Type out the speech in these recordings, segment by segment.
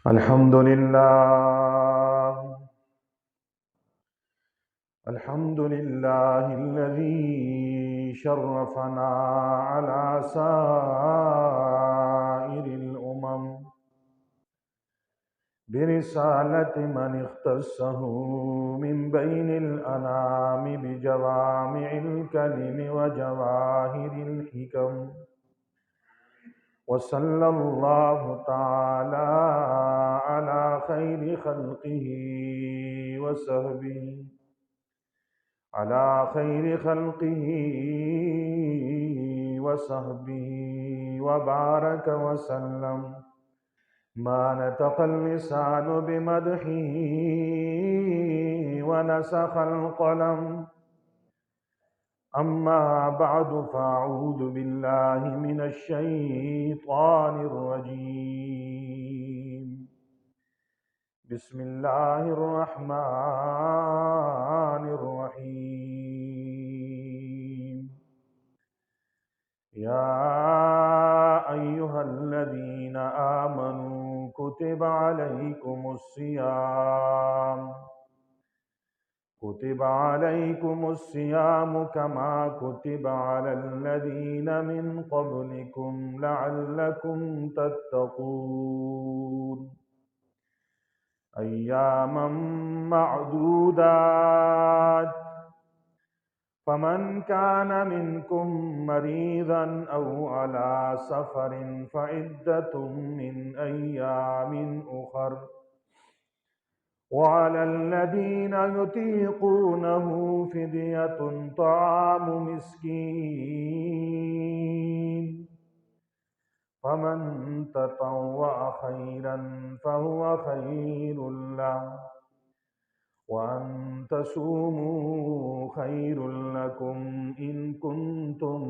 الحمد لله الحمد لله الذي شرفنا على سائر الأمم برسالة من اختصه من بين الأنام بجوامع الكلم وجواهر الحكم، وصلى الله تعالى على خير خلقه وصحبه على خير خلقه وصحبه وبارك وسلم. ما نطق اللسان بمدحه ونسخ القلم. أما بعد فأعوذ بالله من الشيطان الرجيم. بسم الله الرحمن الرحيم. يا أيها الذين آمنوا كتب عليكم الصيام كما كتب على الذين من قبلكم لعلكم تتقون. أياما معدودات، فمن كان منكم مريضا أو على سفر فعدة من أيام أخر، وعلى الذين يطيقونه فدية طعام مسكين، فمن تطوع خيرا فهو خير له، وأن تصوموا خير لكم إن كنتم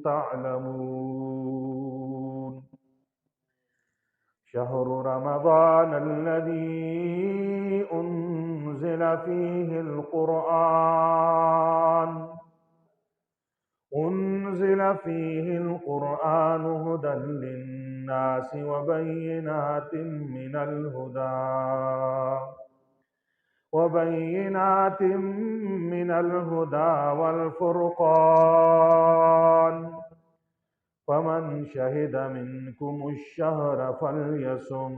تعلمون. شهر رمضان الذي أنزل فيه القرآن هدى للناس وبينات من الهدى والفرقان، فمن شهد منكم الشهر فليصم،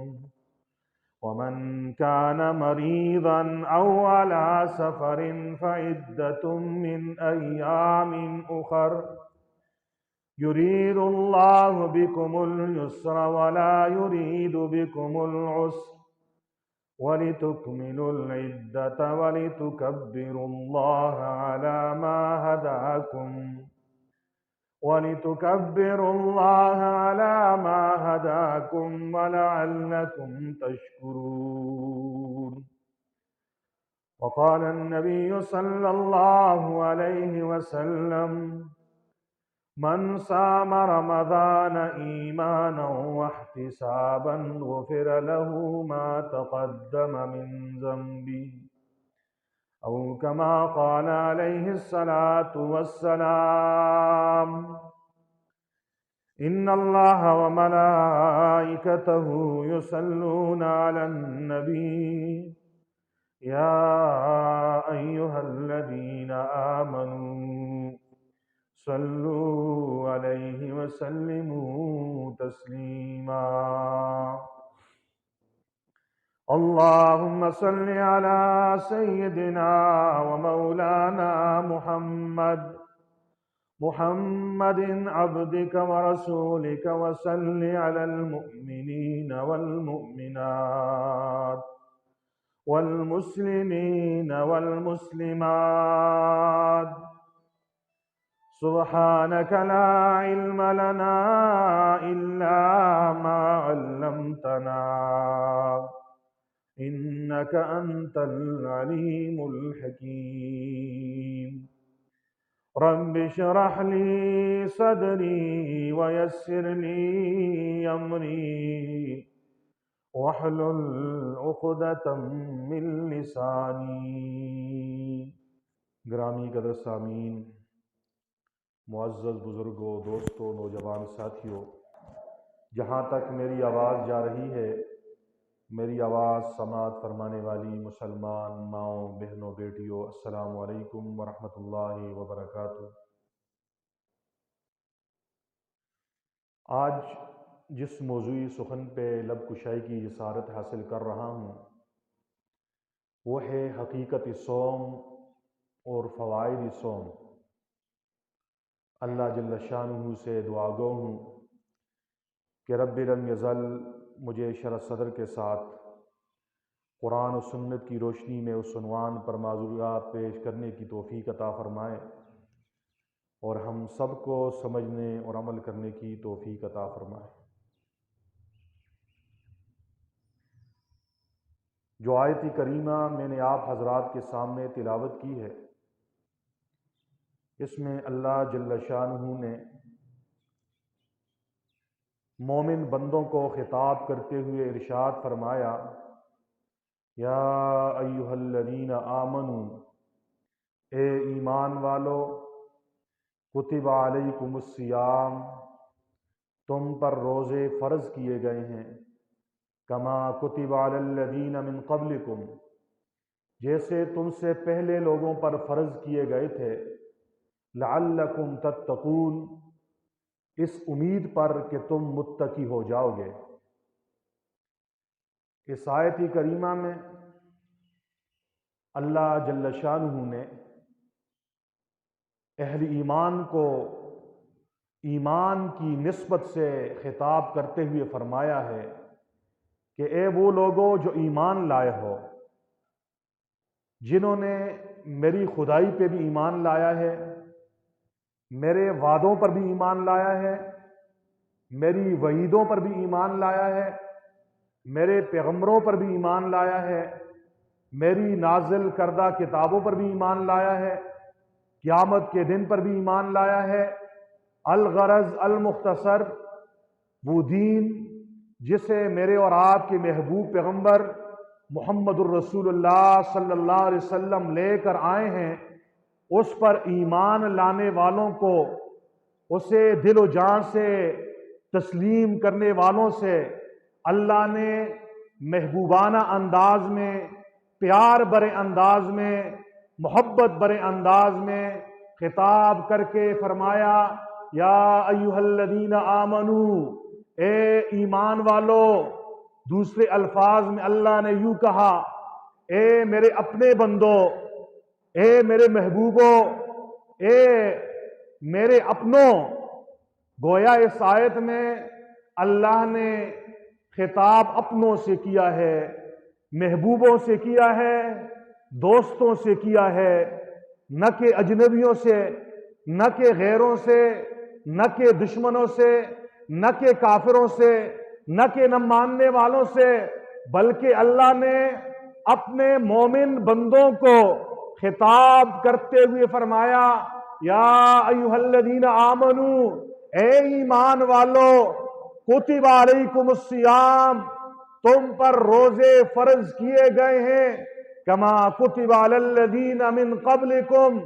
ومن كان مريضا أو على سفر فعدة من أيام أخر، يريد الله بكم اليسر ولا يريد بكم العسر، ولتكملوا العدة ولتكبروا الله على ما هداكم ولعلكم تشكرون. وقال النبي صلى الله عليه وسلم: من صام رمضان إيمانا واحتسابا غفر له ما تقدم من ذنبه، أو كما قال عليه الصلاة والسلام. إن الله وملائكته يصلون على النبي يا أيها الذين آمنوا صلوا عليه وسلموا تسليما. اللهم صل على سيدنا ومولانا محمد عبدك ورسولك، وصل على المؤمنين والمؤمنات والمسلمين والمسلمات. سبحانك لا علم لنا إلا ما علمتنا إنك أنت العليم الحكيم. رب اشرح لي صدري ويسر لي أمري واحلل عقدة من لسانی. گرامی قدر سامعین، معزز بزرگوں، دوستوں، نوجوان ساتھیوں، جہاں تک میری آواز جا رہی ہے، میری آواز سماعت فرمانے والی مسلمان ماؤں، بہنوں، بیٹیوں، السلام علیکم ورحمۃ اللہ وبرکاتہ۔ آج جس موضوعی سخن پہ لب کشائی کی جسارت حاصل کر رہا ہوں وہ ہے حقیقت صوم اور فوائد صوم۔ اللہ جل شانہ سے دعا گو ہوں کہ رب لم یزل مجھے شرح صدر کے ساتھ قرآن و سنت کی روشنی میں اس عنوان پر معذوریات پیش کرنے کی توفیق عطا فرمائے اور ہم سب کو سمجھنے اور عمل کرنے کی توفیق عطا فرمائے۔ جو آیت کریمہ میں نے آپ حضرات کے سامنے تلاوت کی ہے، اس میں اللہ جل شانہ نے مومن بندوں کو خطاب کرتے ہوئے ارشاد فرمایا، یا ایھا الذین آمنو، اے ایمان والو، کتب علیکم الصیام، تم پر روزے فرض کیے گئے ہیں، کما کتب علی الذین من قبلکم، جیسے تم سے پہلے لوگوں پر فرض کیے گئے تھے، لعلکم تتقون، اس امید پر کہ تم متقی ہو جاؤ گے۔ اس آیت کریمہ میں اللہ جل شانہ نے اہل ایمان کو ایمان کی نسبت سے خطاب کرتے ہوئے فرمایا ہے کہ اے وہ لوگوں جو ایمان لائے ہو، جنہوں نے میری خدائی پہ بھی ایمان لایا ہے، میرے وعدوں پر بھی ایمان لایا ہے، میری وعیدوں پر بھی ایمان لایا ہے، میرے پیغمبروں پر بھی ایمان لایا ہے، میری نازل کردہ کتابوں پر بھی ایمان لایا ہے، قیامت کے دن پر بھی ایمان لایا ہے۔ الغرض المختصر، وہ دین جسے میرے اور آپ کے محبوب پیغمبر محمد الرسول اللہ صلی اللہ علیہ وسلم لے کر آئے ہیں، اس پر ایمان لانے والوں کو، اسے دل و جان سے تسلیم کرنے والوں سے اللہ نے محبوبانہ انداز میں، پیار برے انداز میں، محبت برے انداز میں خطاب کر کے فرمایا، یا ایھا الذین آمنو، اے ایمان والو۔ دوسرے الفاظ میں اللہ نے یوں کہا، اے میرے اپنے بندو، اے میرے محبوبوں، اے میرے اپنوں۔ گویا اس آیت میں اللہ نے خطاب اپنوں سے کیا ہے، محبوبوں سے کیا ہے، دوستوں سے کیا ہے، نہ کہ اجنبیوں سے، نہ کہ غیروں سے، نہ کہ دشمنوں سے، نہ کہ کافروں سے، نہ کہ نہ ماننے والوں سے، بلکہ اللہ نے اپنے مومن بندوں کو خطاب کرتے ہوئے فرمایا، یا ایھا الذین آمنو، اے ایمان والو، کتب علیکم الصیام، تم پر روزے فرض کیے گئے ہیں، کما کتب علی الذین من قبلکم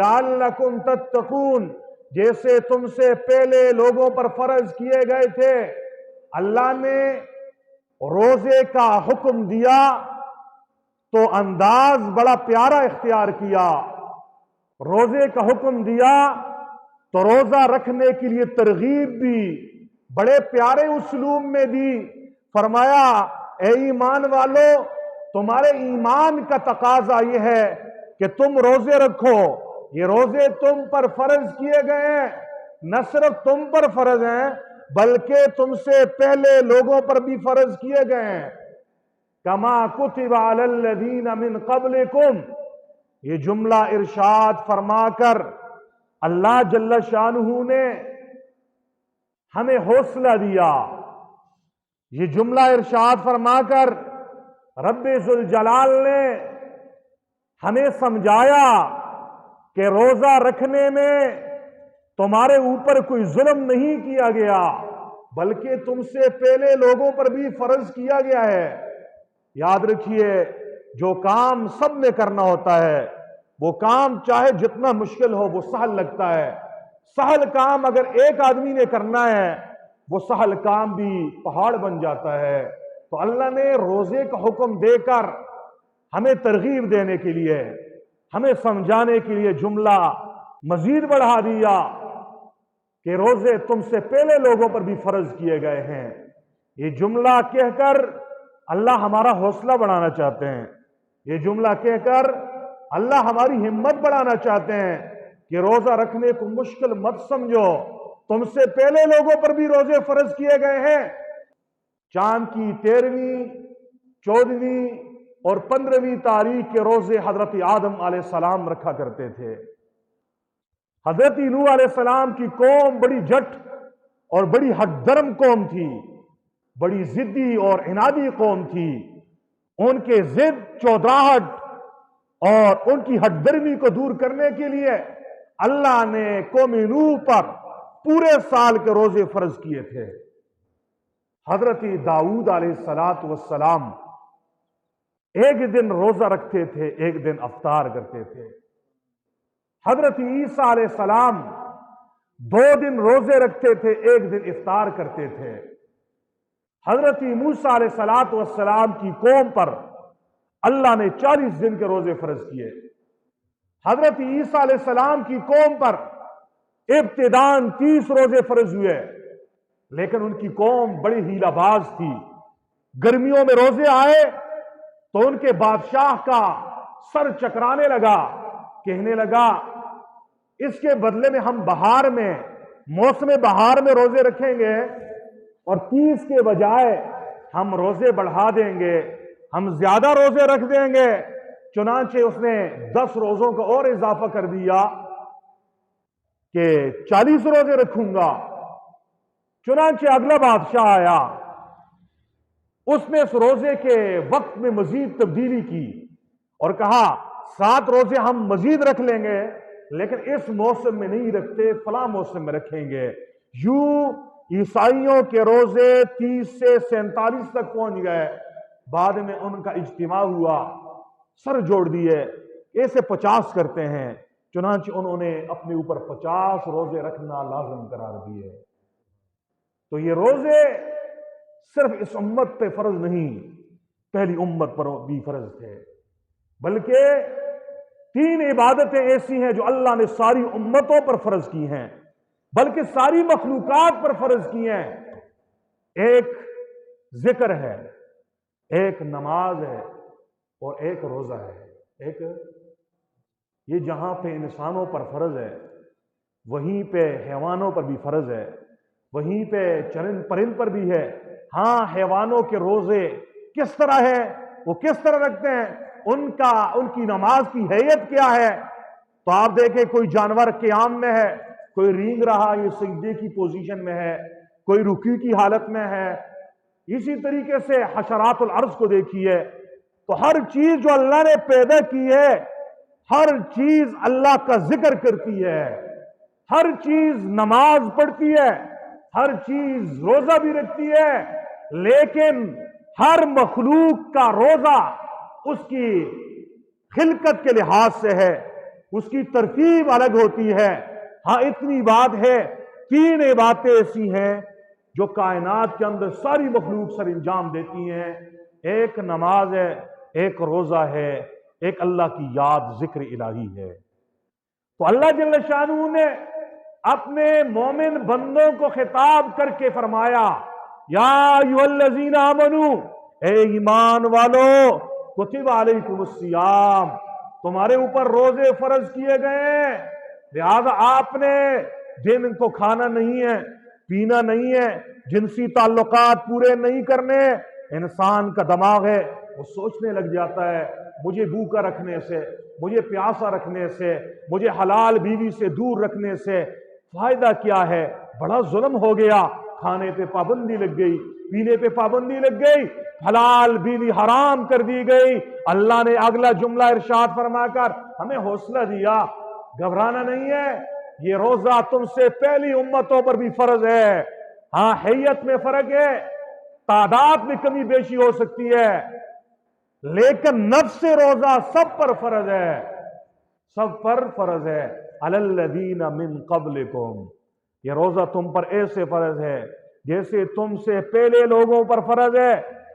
لعلکم تتقون، جیسے تم سے پہلے لوگوں پر فرض کیے گئے تھے۔ اللہ نے روزے کا حکم دیا تو انداز بڑا پیارا اختیار کیا، روزے کا حکم دیا تو روزہ رکھنے کے لیے ترغیب بھی بڑے پیارے اسلوب میں دی۔ فرمایا، اے ایمان والو، تمہارے ایمان کا تقاضا یہ ہے کہ تم روزے رکھو۔ یہ روزے تم پر فرض کیے گئے ہیں، نہ صرف تم پر فرض ہیں بلکہ تم سے پہلے لوگوں پر بھی فرض کیے گئے ہیں۔ کما کتب علی الذین من قبلکم، یہ جملہ ارشاد فرما کر اللہ جل شانہ نے ہمیں حوصلہ دیا، یہ جملہ ارشاد فرما کر رب ذوالجلال نے ہمیں سمجھایا کہ روزہ رکھنے میں تمہارے اوپر کوئی ظلم نہیں کیا گیا بلکہ تم سے پہلے لوگوں پر بھی فرض کیا گیا ہے۔ یاد رکھیے، جو کام سب نے کرنا ہوتا ہے، وہ کام چاہے جتنا مشکل ہو وہ سہل لگتا ہے۔ سہل کام اگر ایک آدمی نے کرنا ہے، وہ سہل کام بھی پہاڑ بن جاتا ہے۔ تو اللہ نے روزے کا حکم دے کر ہمیں ترغیب دینے کے لیے، ہمیں سمجھانے کے لیے جملہ مزید بڑھا دیا کہ روزے تم سے پہلے لوگوں پر بھی فرض کیے گئے ہیں۔ یہ جملہ کہہ کر اللہ ہمارا حوصلہ بڑھانا چاہتے ہیں، یہ جملہ کہہ کر اللہ ہماری ہمت بڑھانا چاہتے ہیں کہ روزہ رکھنے کو مشکل مت سمجھو، تم سے پہلے لوگوں پر بھی روزے فرض کیے گئے ہیں۔ چاند کی 13ویں، 14ویں اور 15ویں تاریخ کے روزے حضرت آدم علیہ السلام رکھا کرتے تھے۔ حضرت نوح علیہ السلام کی قوم بڑی جٹ اور بڑی ہٹ درم قوم تھی، بڑی ضدی اور عنادی قوم تھی۔ ان کے ضد، چودراہٹ اور ان کی ہٹ درمی کو دور کرنے کے لیے اللہ نے قوم نوح پر پورے سال کے روزے فرض کیے تھے۔ حضرت داؤد علیہ السلام ایک دن روزہ رکھتے تھے، ایک دن افطار کرتے تھے۔ حضرت عیسیٰ علیہ السلام 2 دن روزے رکھتے تھے، ایک دن افطار کرتے تھے۔ حضرت موسیٰ علیہ السلام کی قوم پر اللہ نے 40 دن کے روزے فرض کیے۔ حضرت عیسیٰ علیہ السلام کی قوم پر ابتداً 30 روزے فرض ہوئے، لیکن ان کی قوم بڑی ہیلہ باز تھی۔ گرمیوں میں روزے آئے تو ان کے بادشاہ کا سر چکرانے لگا، کہنے لگا اس کے بدلے میں ہم بہار میں، موسم بہار میں روزے رکھیں گے اور 30 کے بجائے ہم روزے بڑھا دیں گے، ہم زیادہ روزے رکھ دیں گے۔ چنانچہ اس نے 10 روزوں کا اور اضافہ کر دیا کہ 40 روزے رکھوں گا۔ چنانچہ اگلا بادشاہ آیا، اس نے اس روزے کے وقت میں مزید تبدیلی کی اور کہا 7 روزے ہم مزید رکھ لیں گے، لیکن اس موسم میں نہیں رکھتے، فلاں موسم میں رکھیں گے۔ یوں عیسائیوں کے روزے 30 سے 47 تک پہنچ گئے۔ بعد میں ان کا اجتماع ہوا، سر جوڑ دیے، ایسے 50 کرتے ہیں۔ چنانچہ انہوں نے اپنے اوپر 50 روزے رکھنا لازم قرار دیے۔ تو یہ روزے صرف اس امت پہ فرض نہیں، پہلی امت پر بھی فرض تھے، بلکہ 3 عبادتیں ایسی ہیں جو اللہ نے ساری امتوں پر فرض کی ہیں، بلکہ ساری مخلوقات پر فرض کی ہیں۔ ایک ذکر ہے، ایک نماز ہے اور ایک روزہ ہے۔ ایک یہ جہاں پہ انسانوں پر فرض ہے، وہیں پہ حیوانوں پر بھی فرض ہے، وہیں پہ چرند پرند پر بھی ہے۔ ہاں، حیوانوں کے روزے کس طرح ہے، وہ کس طرح رکھتے ہیں، ان کی نماز کی حیت کیا ہے، تو آپ دیکھیں کوئی جانور قیام میں ہے، کوئی رینگ رہا یہ سجدے کی پوزیشن میں ہے، کوئی رکوع کی حالت میں ہے۔ اسی طریقے سے حشرات الارض کو دیکھیے، تو ہر چیز جو اللہ نے پیدا کی ہے، ہر چیز اللہ کا ذکر کرتی ہے، ہر چیز نماز پڑھتی ہے، ہر چیز روزہ بھی رکھتی ہے، لیکن ہر مخلوق کا روزہ اس کی خلقت کے لحاظ سے ہے، اس کی ترتیب الگ ہوتی ہے۔ ہاں، اتنی بات ہے، 3 عبادتیں ایسی ہیں جو کائنات کے اندر ساری مخلوق سر انجام دیتی ہیں۔ ایک نماز ہے، ایک روزہ ہے، ایک اللہ کی یاد، ذکر الہی ہے۔ تو اللہ جل شانہ نے اپنے مومن بندوں کو خطاب کر کے فرمایا، یا ایھا الذین آمنو، اے ایمان والو، کتب علیکم الصیام، تمہارے اوپر روزے فرض کیے گئے ہیں، لہذا آپ نے دن کو کھانا نہیں ہے، پینا نہیں ہے، جنسی تعلقات پورے نہیں کرنے۔ انسان کا دماغ ہے، وہ سوچنے لگ جاتا ہے مجھے بھوکا رکھنے سے، مجھے پیاسا رکھنے سے، مجھے حلال بیوی سے دور رکھنے سے فائدہ کیا ہے؟ بڑا ظلم ہو گیا، کھانے پہ پابندی لگ گئی، پینے پہ پابندی لگ گئی، حلال بیوی حرام کر دی گئی۔ اللہ نے اگلا جملہ ارشاد فرما کر ہمیں حوصلہ دیا، گھبرانا نہیں ہے، یہ روزہ تم سے پہلی امتوں پر بھی فرض ہے۔ ہاں، حیت میں فرق ہے، تعداد میں کمی بیشی ہو سکتی ہے، لیکن نفس روزہ سب پر فرض ہے، سب پر فرض ہے۔ علی الذین من قبلکم، یہ روزہ تم پر ایسے فرض ہے جیسے تم سے پہلے لوگوں پر فرض ہے۔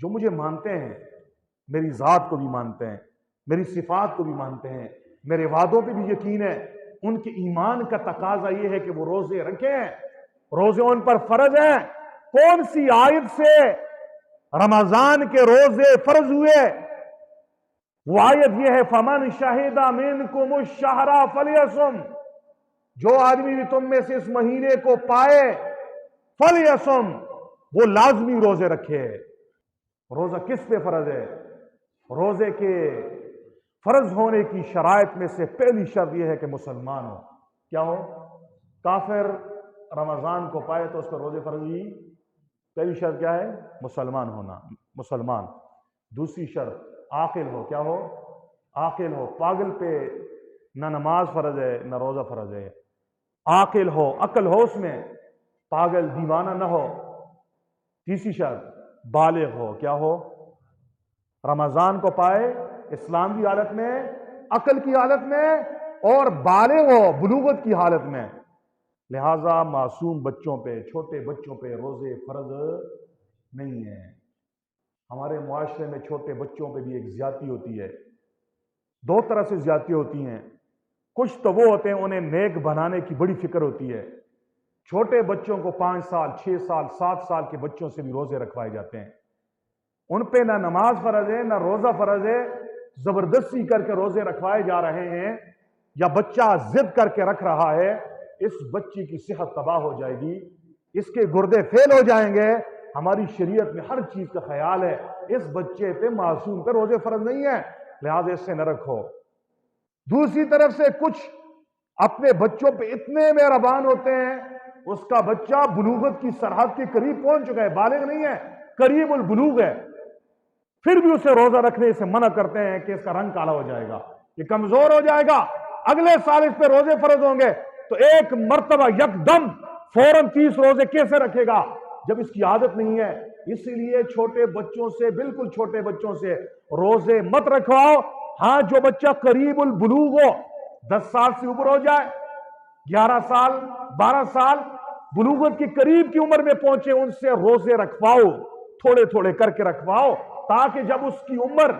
جو مجھے مانتے ہیں، میری ذات کو بھی مانتے ہیں، میری صفات کو بھی مانتے ہیں، میرے وعدوں پہ بھی یقین ہے، ان کے ایمان کا تقاضا یہ ہے کہ وہ روزے رکھیں، روزے ان پر فرض ہیں۔ کون سی آیت سے رمضان کے روزے فرض ہوئے؟ وہ آیت یہ ہے فَمَنْ شَهِدَ مِنْكُمُ الشَّهْرَ فَلْيَصُمْ، جو آدمی بھی تم میں سے اس مہینے کو پائے فَلْيَصُمْ، وہ لازمی روزے رکھے۔ روزہ کس پہ فرض ہے؟ روزے کے فرض ہونے کی شرائط میں سے پہلی شرط یہ ہے کہ مسلمان ہو۔ کیا ہو؟ کافر رمضان کو پائے تو اس پر روزے فرض ہی؟ پہلی شرط کیا ہے؟ مسلمان ہونا، مسلمان۔ دوسری شرط عاقل ہو۔ کیا ہو؟ عاقل ہو۔ پاگل پہ نہ نماز فرض ہے نہ روزہ فرض ہے۔ عاقل ہو، عقل ہو اس میں، پاگل دیوانہ نہ ہو۔ تیسری شرط بالغ ہو۔ کیا ہو؟ رمضان کو پائے اسلام کی حالت میں، عقل کی حالت میں، اور بالغ ہو بلوغت کی حالت میں۔ لہذا معصوم بچوں پہ، چھوٹے بچوں پہ روزے فرض نہیں ہیں۔ ہمارے معاشرے میں چھوٹے بچوں پہ بھی ایک زیادتی ہوتی ہے، دو طرح سے زیادتی ہوتی ہیں۔ کچھ تو وہ ہوتے ہیں انہیں نیک بنانے کی بڑی فکر ہوتی ہے، چھوٹے بچوں کو 5 سال 6 سال 7 سال کے بچوں سے بھی روزے رکھوائے جاتے ہیں، ان پہ نہ نماز فرض ہے نہ روزہ فرض ہے، زبردستی کر کے روزے رکھوائے جا رہے ہیں، یا بچہ ضد کر کے رکھ رہا ہے، اس بچی کی صحت تباہ ہو جائے گی، اس کے گردے فیل ہو جائیں گے۔ ہماری شریعت میں ہر چیز کا خیال ہے، اس بچے پہ معصوم پہ روزے فرض نہیں ہے، لہذا اس سے نہ رکھو۔ دوسری طرف سے کچھ اپنے بچوں پہ اتنے مہربان ہوتے ہیں، اس کا بچہ بلوغت کی سرحد کے قریب پہنچ چکا ہے، بالغ نہیں ہے، قریب البلوغ ہے، پھر بھی اسے روزہ رکھنے سے منع کرتے ہیں کہ اس کا رنگ کالا ہو جائے گا، یہ کمزور ہو جائے گا، اگلے سال اس پہ روزے فرض ہوں گے، تو ایک مرتبہ یکدم فوراً 30 روزے کیسے رکھے گا جب اس کی عادت نہیں ہے؟ اسی لیے چھوٹے بچوں سے، بالکل چھوٹے بچوں سے روزے مت رکھواؤ۔ ہاں، جو بچہ قریب البلوغ ہو، 10 سال سے اوپر ہو جائے، 11 سال 12 سال بلوغت کی قریب کی عمر میں پہنچے، ان سے روزے رکھواؤ، تھوڑے تھوڑے کر کے رکھواؤ، تاکہ جب اس کی عمر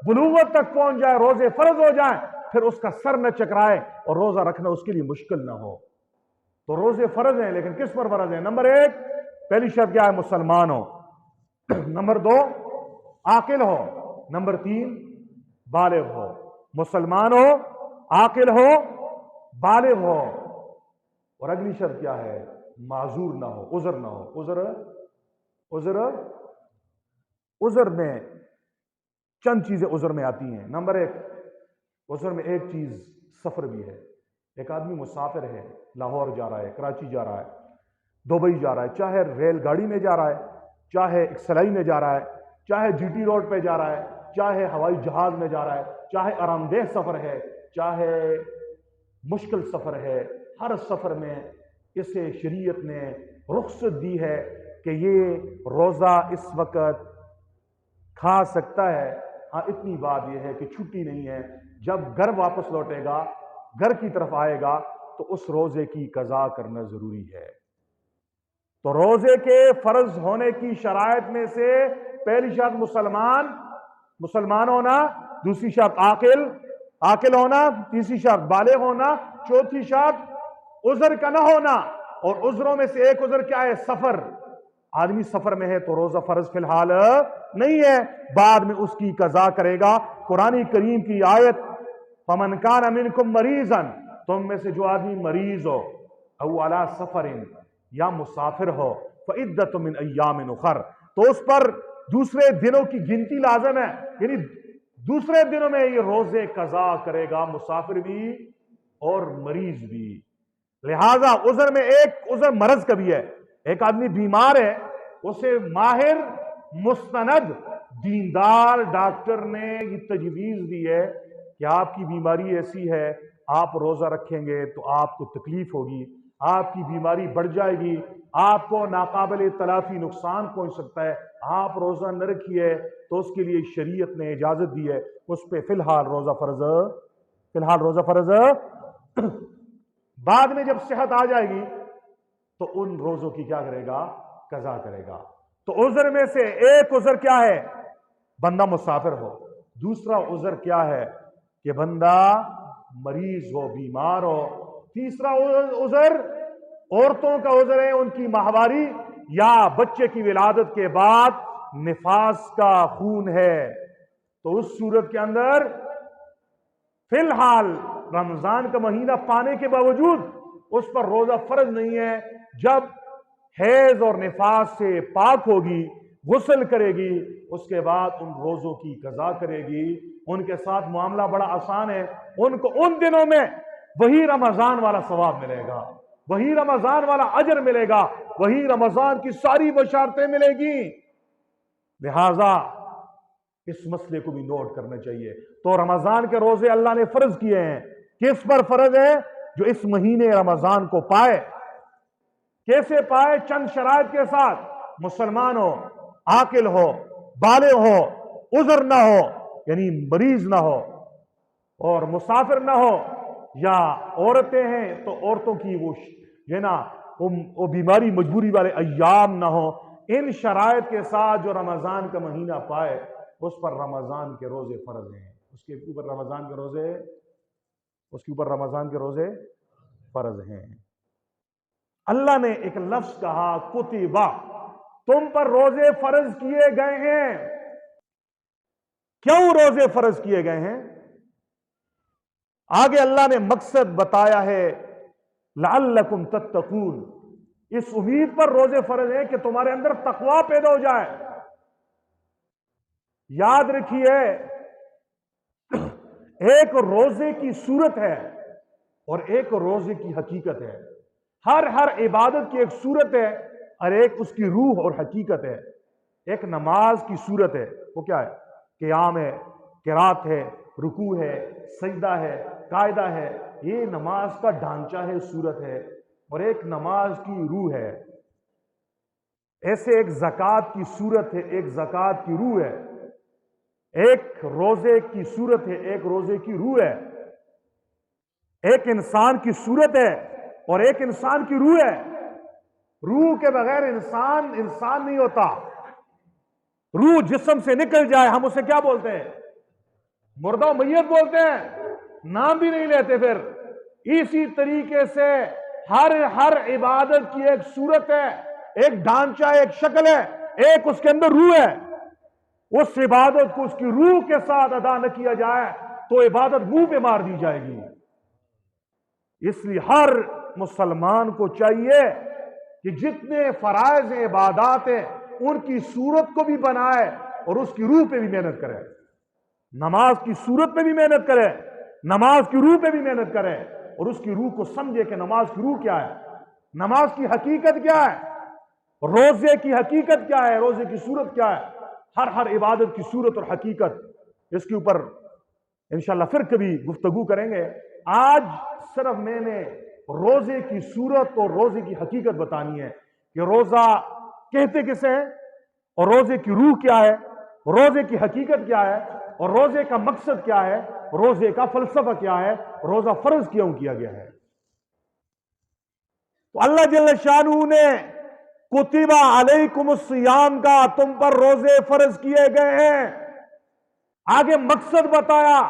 بلوغت تک پہنچ جائے، روزے فرض ہو جائیں، پھر اس کا سر نہ چکرائے اور روزہ رکھنا اس کے لیے مشکل نہ ہو۔ تو روزے فرض ہیں، لیکن کس پر فرض ہیں؟ نمبر 1 پہلی شرط کیا ہے؟ مسلمان ہو۔ نمبر 2 عاقل ہو۔ نمبر 3 بالغ ہو۔ مسلمان ہو، عاقل ہو، بالغ ہو، اور اگلی شرط کیا ہے؟ معذور نہ ہو، عذر نہ ہو۔ عذر میں چند چیزیں عذر میں آتی ہیں۔ نمبر 1 عذر میں ایک چیز سفر بھی ہے۔ ایک آدمی مسافر ہے، لاہور جا رہا ہے، کراچی جا رہا ہے، دبئی جا رہا ہے، چاہے ریل گاڑی میں جا رہا ہے، چاہے ایکسلائی میں جا رہا ہے، چاہے جی ٹی روڈ پہ جا رہا ہے، چاہے ہوائی جہاز میں جا رہا ہے، چاہے آرام دہ سفر ہے، چاہے مشکل سفر ہے، ہر سفر میں اسے شریعت نے رخصت دی ہے کہ یہ روزہ اس وقت کھا سکتا ہے۔ ہاں، اتنی بات یہ ہے کہ چھٹی نہیں ہے، جب گھر واپس لوٹے گا، گھر کی طرف آئے گا، تو اس روزے کی قضا کرنا ضروری ہے۔ تو روزے کے فرض ہونے کی شرائط میں سے پہلی شرط مسلمان ہونا، دوسری شرط عاقل ہونا، تیسری شرط بالغ ہونا، چوتھی شرط عذر کا نہ ہونا، اور عذروں میں سے ایک عذر کیا ہے؟ سفر۔ آدمی سفر میں ہے تو روزہ فرض فی الحال نہیں ہے، بعد میں اس کی قضا کرے گا۔ قرآن کریم کی آیت فَمَنْ كَانَ مِنْكُمْ مَرِيضًا، تم میں سے جو آدمی مریض ہو، او عَلَىٰ سَفَرٍ، یا مسافر ہو، فَعِدَّةٌ مِّنْ أَيَّامٍ أُخَرَ، تو اس پر دوسرے دنوں کی گنتی لازم ہے، یعنی دوسرے دنوں میں یہ روزے قضا کرے گا، مسافر بھی اور مریض بھی۔ لہذا عذر میں ایک عذر مرض کا بھی ہے۔ ایک آدمی بیمار ہے، اسے ماہر مستند دیندار ڈاکٹر نے یہ تجویز دی ہے کہ آپ کی بیماری ایسی ہے، آپ روزہ رکھیں گے تو آپ کو تکلیف ہوگی، آپ کی بیماری بڑھ جائے گی، آپ کو ناقابل تلافی نقصان پہنچ سکتا ہے، آپ روزہ نہ رکھیے، تو اس کے لیے شریعت نے اجازت دی ہے، اس پہ فی الحال روزہ فرض بعد میں جب صحت آ جائے گی تو ان روزوں کی کیا کرے گا؟ قضا کرے گا۔ تو عذر میں سے ایک عذر کیا ہے؟ بندہ مسافر ہو. دوسرا عذر کیا ہے؟ کہ بندہ مریض ہو، بیمار ہو. تیسرا عذر عورتوں کا عذر ہے، ان کی ماہواری یا بچے کی ولادت کے بعد نفاس کا خون ہے. تو اس صورت کے اندر فی الحال رمضان کا مہینہ پانے کے باوجود اس پر روزہ فرض نہیں ہے. جب حیض اور نفاس سے پاک ہوگی، غسل کرے گی، اس کے بعد ان روزوں کی قضا کرے گی. ان کے ساتھ معاملہ بڑا آسان ہے. ان کو ان دنوں میں وہی رمضان والا ثواب ملے گا، وہی رمضان والا اجر ملے گا، وہی رمضان کی ساری بشارتیں ملے گی. لہذا اس مسئلے کو بھی نوٹ کرنا چاہیے. تو رمضان کے روزے اللہ نے فرض کیے ہیں. کس پر فرض ہے؟ جو اس مہینے رمضان کو پائے. کیسے پائے؟ چند شرائط کے ساتھ. مسلمان ہو، عاقل ہو، بالغ ہو، عذر نہ ہو یعنی مریض نہ ہو، اور مسافر نہ ہو، یا عورتیں ہیں تو عورتوں کی وہ بیماری مجبوری والے ایام نہ ہو. ان شرائط کے ساتھ جو رمضان کا مہینہ پائے اس پر رمضان کے روزے فرض ہیں. اس کے اوپر رمضان کے روزے فرض ہیں. اللہ نے ایک لفظ کہا کتبہ، تم پر روزے فرض کیے گئے ہیں. کیوں روزے فرض کیے گئے ہیں؟ آگے اللہ نے مقصد بتایا ہے، لعلکم تتقون. اس امید پر روزے فرض ہیں کہ تمہارے اندر تقوی پیدا ہو جائے. یاد رکھیے، ایک روزے کی صورت ہے اور ایک روزے کی حقیقت ہے. ہر عبادت کی ایک صورت ہے اور ایک اس کی روح اور حقیقت ہے. ایک نماز کی صورت ہے، وہ کیا ہے؟ قیام ہے، قرات ہے، رکوع ہے، سجدہ ہے، قاعدہ ہے. یہ نماز کا ڈھانچہ ہے، صورت ہے. اور ایک نماز کی روح ہے. ایسے ایک زکوٰۃ کی صورت ہے، ایک زکوٰۃ کی روح ہے. ایک روزے کی صورت ہے، ایک روزے کی روح ہے. ایک انسان کی صورت ہے اور ایک انسان کی روح ہے. روح کے بغیر انسان نہیں ہوتا. روح جسم سے نکل جائے ہم اسے کیا بولتے ہیں؟ مردہ و میت بولتے ہیں، نام بھی نہیں لیتے. پھر اسی طریقے سے ہر عبادت کی ایک صورت ہے، ایک ڈھانچہ، ایک شکل ہے، ایک اس کے اندر روح ہے. اس عبادت کو اس کی روح کے ساتھ ادا نہ کیا جائے تو عبادت منہ پہ مار دی جائے گی. اس لیے ہر مسلمان کو چاہیے کہ جتنے فرائض عبادات ہیں ان کی صورت کو بھی بنائے اور اس کی روح پہ بھی محنت کرے. نماز کی صورت پہ بھی محنت کرے، نماز کی روح پہ بھی محنت کرے، اور اس کی روح کو سمجھے کہ نماز کی روح کیا ہے، نماز کی حقیقت کیا ہے، روزے کی حقیقت کیا ہے، روزے کی صورت کیا ہے. ہر عبادت کی صورت اور حقیقت، اس کے اوپر انشاءاللہ پھر کبھی گفتگو کریں گے. آج صرف میں نے روزے کی صورت اور روزے کی حقیقت بتانی ہے کہ روزہ کہتے کسے ہیں، اور روزے کی روح کیا ہے، روزے کی حقیقت کیا ہے، اور روزے کا مقصد کیا ہے، روزے کا فلسفہ کیا ہے، روزہ فرض کیوں کیا گیا ہے. تو اللہ جل شانہ نے کتبہ علیکم الصیام کا تم پر روزے فرض کیے گئے ہیں. آگے مقصد بتایا.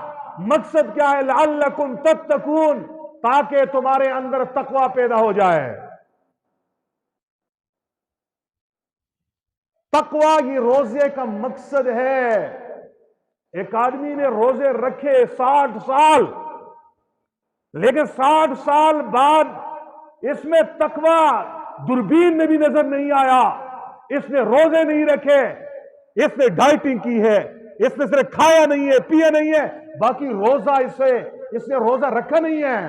مقصد کیا ہے؟ لعلکم تتقون، تاکہ تمہارے اندر تقوی پیدا ہو جائے. تقوی یہ روزے کا مقصد ہے. ایک آدمی نے روزے رکھے 60 سال، لیکن 60 سال بعد اس میں تقوی دوربین میں بھی نظر نہیں آیا. اس نے روزے نہیں رکھے، اس نے ڈائٹنگ کی ہے، اس نے صرف کھایا نہیں ہے، پیا نہیں ہے، باقی روزہ اس نے روزہ رکھا نہیں ہے.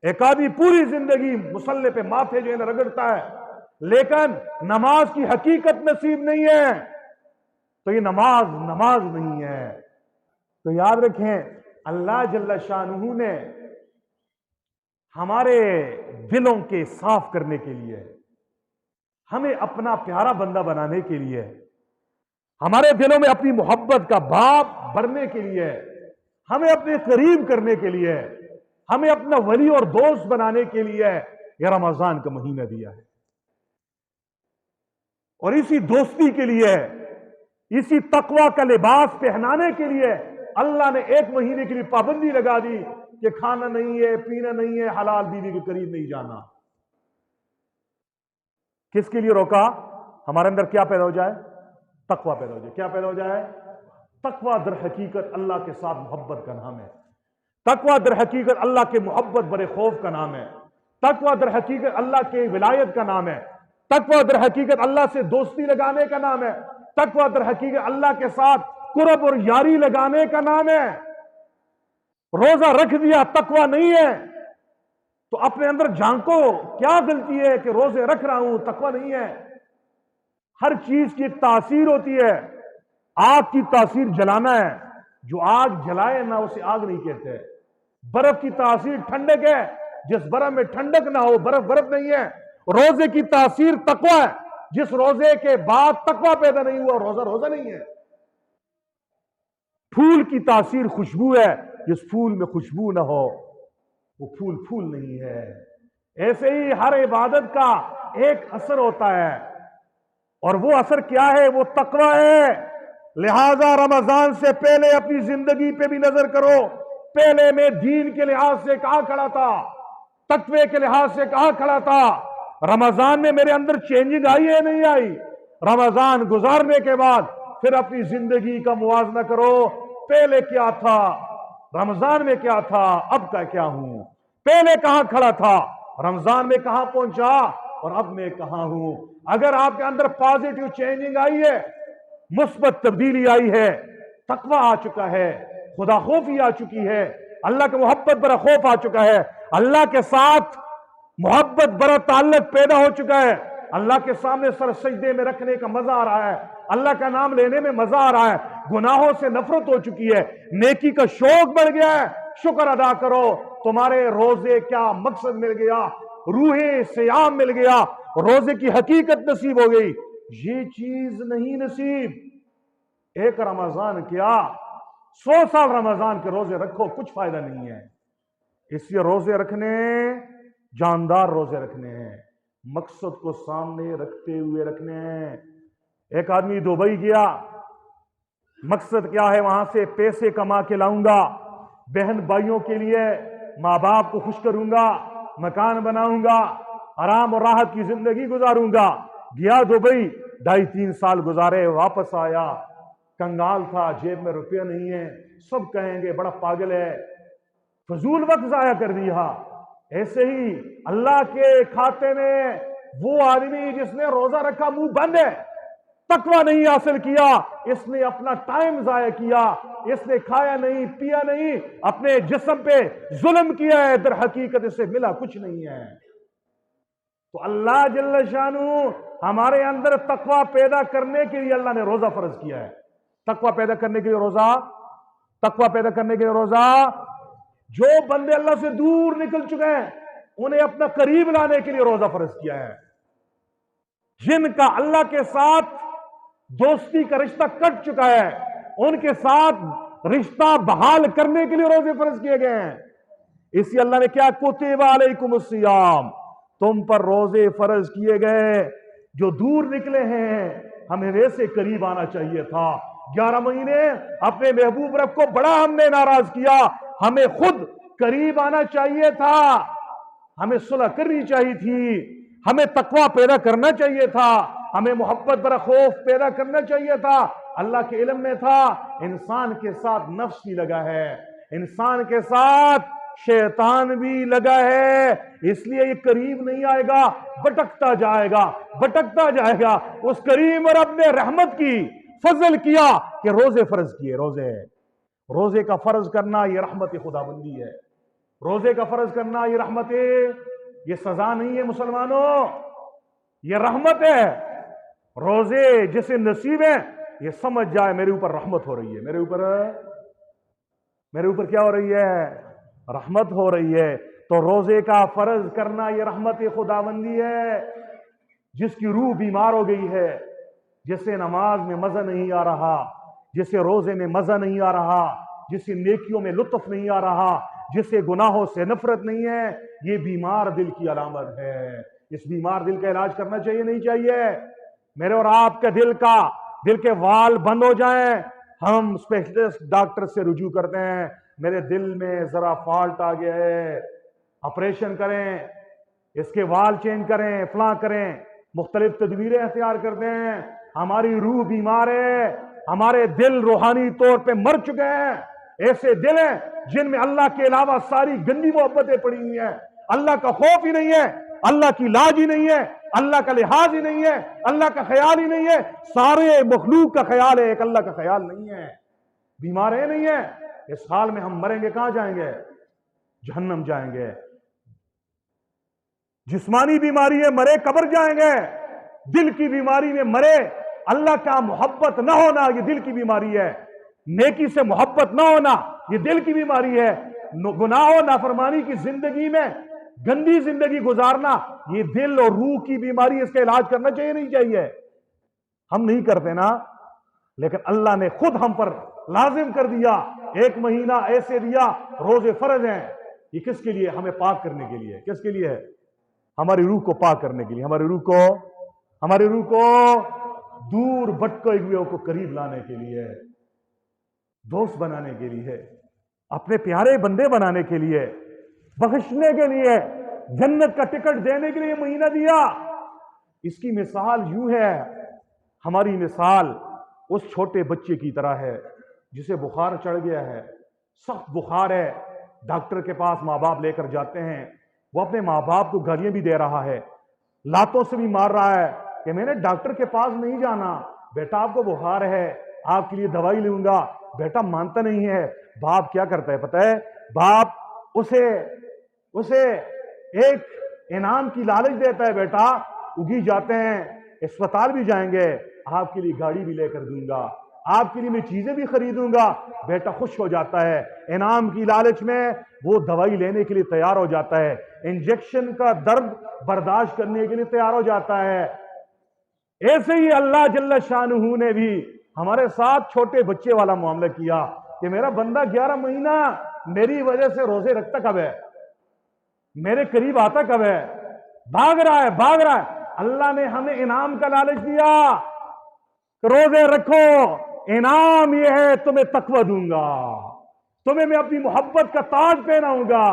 ایک آدمی پوری زندگی مصلی پہ ماتھے جو ہے رگڑتا ہے لیکن نماز کی حقیقت نصیب نہیں ہے، تو یہ نماز نہیں ہے. تو یاد رکھیں، اللہ جل شانہ نے ہمارے دلوں کے صاف کرنے کے لیے، ہمیں اپنا پیارا بندہ بنانے کے لیے، ہمارے دلوں میں اپنی محبت کا بھاپ بھرنے کے لیے، ہمیں اپنے قریب کرنے کے لیے، ہمیں اپنا ولی اور دوست بنانے کے لیے یہ رمضان کا مہینہ دیا ہے. اور اسی دوستی کے لیے، اسی تقوی کا لباس پہنانے کے لیے اللہ نے 1 مہینے کے لیے پابندی لگا دی کہ کھانا نہیں ہے، پینا نہیں ہے، حلال بیوی کے قریب نہیں جانا۔ کس کے لیے روکا؟ ہمارے اندر کیا پیدا ہو جائے؟ تقوی پیدا ہو جائے۔ کیا پیدا ہو جائے؟ تقوی در حقیقت اللہ کے ساتھ محبت کا نام ہے۔ تقوی در حقیقت اللہ کے محبت برے خوف کا نام ہے۔ تقوی در حقیقت اللہ کے ولایت کا نام ہے۔ تقوی در حقیقت اللہ سے دوستی لگانے کا نام ہے۔ تقوی در حقیقت اللہ کے ساتھ قرب اور یاری لگانے کا نام ہے۔ روزہ رکھ دیا، تقوی نہیں ہے تو اپنے اندر جھانکو، کیا غلطی ہے کہ روزے رکھ رہا ہوں، تقوی نہیں ہے۔ ہر چیز کی ایک تاثیر ہوتی ہے۔ آگ کی تاثیر جلانا ہے، جو آگ جلائے نہ اسے آگ نہیں کہتے۔ برف کی تاثیر ٹھنڈک ہے، جس برف میں ٹھنڈک نہ ہو برف برف نہیں ہے۔ روزے کی تاثیر تقوی ہے، جس روزے کے بعد تقوی پیدا نہیں ہوا روزہ روزہ نہیں ہے۔ پھول کی تاثیر خوشبو ہے، جس پھول میں خوشبو نہ ہو وہ پھول پھول نہیں ہے۔ ایسے ہی ہر عبادت کا ایک اثر ہوتا ہے، اور وہ اثر کیا ہے؟ وہ تقوی ہے۔ لہذا رمضان سے پہلے اپنی زندگی پہ بھی نظر کرو۔ پہلے میں دین کے لحاظ سے کہاں کھڑا تھا، تقوی کے لحاظ سے کہاں کھڑا تھا؟ رمضان میں میرے اندر چینجنگ آئی ہے نہیں آئی؟ رمضان گزارنے کے بعد پھر اپنی زندگی کا موازنہ کرو، پہلے کیا تھا، رمضان میں کیا تھا، اب کا کیا ہوں؟ پہلے کہاں کھڑا تھا، رمضان میں کہاں پہنچا، اور اب میں کہاں ہوں؟ اگر آپ کے اندر پازیٹیو چینجنگ آئی ہے، مثبت تبدیلی آئی ہے، تقوی آ چکا ہے، خدا خوفی آ چکی ہے، اللہ کے محبت برا خوف آ چکا ہے، اللہ کے ساتھ محبت برا تعلق پیدا ہو چکا ہے، اللہ کے سامنے سر سجدے میں رکھنے کا مزہ آ رہا ہے، اللہ کا نام لینے میں مزہ آ رہا ہے، گناہوں سے نفرت ہو چکی ہے، نیکی کا شوق بڑھ گیا ہے۔ شکر ادا کرو، تمہارے روزے کیا مقصد مل گیا، روح سیام مل گیا، روزے کی حقیقت نصیب ہو گئی۔ یہ چیز نہیں نصیب۔ ایک رمضان کیا، 100 سال رمضان کے روزے رکھو، کچھ فائدہ نہیں ہے۔ اس لیے روزے رکھنے، جاندار روزے رکھنے ہیں، مقصد کو سامنے رکھتے ہوئے رکھنے ہیں۔ ایک آدمی دبئی گیا، مقصد کیا ہے؟ وہاں سے پیسے کما کے لاؤں گا، بہن بھائیوں کے لیے ماں باپ کو خوش کروں گا، مکان بناؤں گا، آرام اور راحت کی زندگی گزاروں گا۔ گیا دبئی، 2.5-3 سال گزارے، واپس آیا، کنگال تھا، جیب میں روپیہ نہیں ہے، سب کہیں گے بڑا پاگل ہے، فضول وقت ضائع کر دیا۔ ایسے ہی اللہ کے کھاتے میں وہ آدمی جس نے روزہ رکھا منہ بند ہے، تقوی نہیں حاصل کیا، اس نے اپنا ٹائم ضائع کیا، اس نے کھایا نہیں، پیا نہیں، اپنے جسم پہ ظلم کیا ہے، در حقیقت اس سے ملا کچھ نہیں ہے۔ تو اللہ جل شانہ ہمارے اندر تقوی پیدا کرنے کے لیے اللہ نے روزہ فرض کیا ہے۔ تقوی پیدا کرنے کے لیے روزہ، تقوی پیدا کرنے کے لیے روزہ۔ جو بندے اللہ سے دور نکل چکے ہیں انہیں اپنا قریب لانے کے لیے روزہ فرض کیا ہے۔ جن کا اللہ کے ساتھ دوستی کا رشتہ کٹ چکا ہے ان کے ساتھ رشتہ بحال کرنے کے لیے روزے فرض کیے گئے ہیں۔ اس لیے اللہ نے کیا، کتب علیکم الصیام، تم پر روزے فرض کیے گئے۔ جو دور نکلے ہیں ہمیں ویسے قریب آنا چاہیے تھا۔ 11 مہینے اپنے محبوب رب کو بڑا ہم نے ناراض کیا، ہمیں خود قریب آنا چاہیے تھا، ہمیں صلح کرنی چاہیے تھی، ہمیں تقوی پیدا کرنا چاہیے تھا، ہمیں محبت برا خوف پیدا کرنا چاہیے تھا۔ اللہ کے علم میں تھا انسان کے ساتھ نفس بھی لگا ہے، انسان کے ساتھ شیطان بھی لگا ہے، اس لیے یہ قریب نہیں آئے گا، بھٹکتا جائے گا، بھٹکتا جائے گا۔ اس کریم اور اپنے رحمت کی فضل کیا کہ روزے فرض کیے۔ روزے کا فرض کرنا یہ رحمت خدا بندی ہے، روزے کا فرض کرنا یہ رحمت ہے، یہ سزا نہیں ہے مسلمانوں، یہ رحمت ہے۔ روزے جسے نصیب ہے یہ سمجھ جائے میرے اوپر رحمت ہو رہی ہے، میرے اوپر کیا ہو رہی ہے؟ رحمت ہو رہی ہے۔ تو روزے کا فرض کرنا یہ رحمت خداوندی ہے۔ جس کی روح بیمار ہو گئی ہے، جسے نماز میں مزہ نہیں آ رہا، جسے روزے میں مزہ نہیں آ رہا، جسے نیکیوں میں لطف نہیں آ رہا، جسے گناہوں سے نفرت نہیں ہے، یہ بیمار دل کی علامت ہے۔ اس بیمار دل کا علاج کرنا چاہیے نہیں چاہیے؟ میرے اور آپ کے دل کے وال بند ہو جائیں، ہم اسپیشلسٹ ڈاکٹر سے رجوع کرتے ہیں، میرے دل میں ذرا فالٹ آ گیا ہے، آپریشن کریں، اس کے وال چینج کریں، فلاں کریں، مختلف تدبیریں اختیار کرتے ہیں۔ ہماری روح بیمار ہے، ہمارے دل روحانی طور پہ مر چکے ہیں۔ ایسے دل ہیں جن میں اللہ کے علاوہ ساری گندی محبتیں پڑی ہوئی ہیں، اللہ کا خوف ہی نہیں ہے، اللہ کی لاج ہی نہیں ہے، اللہ کا لحاظ ہی نہیں ہے، اللہ کا خیال ہی نہیں ہے، سارے مخلوق کا خیال ہے، ایک اللہ کا خیال نہیں ہے، بیمار ہے نہیں ہے۔ اس حال میں ہم مریں گے کہاں جائیں گے؟ جہنم جائیں گے۔ جسمانی بیماری ہے، مرے قبر جائیں گے۔ دل کی بیماری میں مرے، اللہ کا محبت نہ ہونا یہ دل کی بیماری ہے، نیکی سے محبت نہ ہونا یہ دل کی بیماری ہے، گناہ و نافرمانی کی زندگی میں گندی زندگی گزارنا یہ دل اور روح کی بیماری، اس کا علاج کرنا چاہیے نہیں چاہیے؟ ہم نہیں کرتے نا، لیکن اللہ نے خود ہم پر لازم کر دیا، 1 مہینہ ایسے دیا، روزے فرض ہیں۔ یہ کس کے لیے؟ ہمیں پاک کرنے کے لیے۔ کس کے لیے ہے؟ ہماری روح کو پاک کرنے کے لیے، ہماری روح کو دور بھٹکے ہوئے کو قریب لانے کے لیے، دوست بنانے کے لیے، اپنے پیارے بندے بنانے کے لیے، بخشنے کے لیے، جنت کا ٹکٹ دینے کے لیے مہینہ دیا۔ اس کی مثال یوں ہے، ہماری مثال اس چھوٹے بچے کی طرح ہے جسے بخار چڑھ گیا ہے، سخت بخار ہے، ڈاکٹر کے پاس ماں باپ لے کر جاتے ہیں، وہ اپنے ماں باپ کو گالیاں بھی دے رہا ہے، لاتوں سے بھی مار رہا ہے کہ میں نے ڈاکٹر کے پاس نہیں جانا، بیٹا آپ کو بخار ہے، آپ کے لیے دوائی لوں گا، بیٹا مانتا نہیں ہے۔ باپ کیا کرتا ہے پتہ ہے؟ باپ اسے ایک انعام کی لالچ دیتا ہے، بیٹا اگی جاتے ہیں، اسپتال بھی جائیں گے، آپ کے لیے گاڑی بھی لے کر دوں گا، آپ کے لیے میں چیزیں بھی خریدوں گا۔ بیٹا خوش ہو جاتا ہے، انعام کی لالچ میں وہ دوائی لینے کے لیے تیار ہو جاتا ہے، انجیکشن کا درد برداشت کرنے کے لیے تیار ہو جاتا ہے۔ ایسے ہی اللہ جل شانہ نے بھی ہمارے ساتھ چھوٹے بچے والا معاملہ کیا کہ میرا بندہ 11 مہینہ میری وجہ سے روزے رکھتا کب ہے؟ میرے قریب آتا کب ہے؟ بھاگ رہا ہے۔ اللہ نے ہمیں انعام کا لالچ دیا، روزے رکھو، انعام یہ ہے تمہیں تقوی دوں گا، تمہیں میں اپنی محبت کا تاج پہناؤں گا،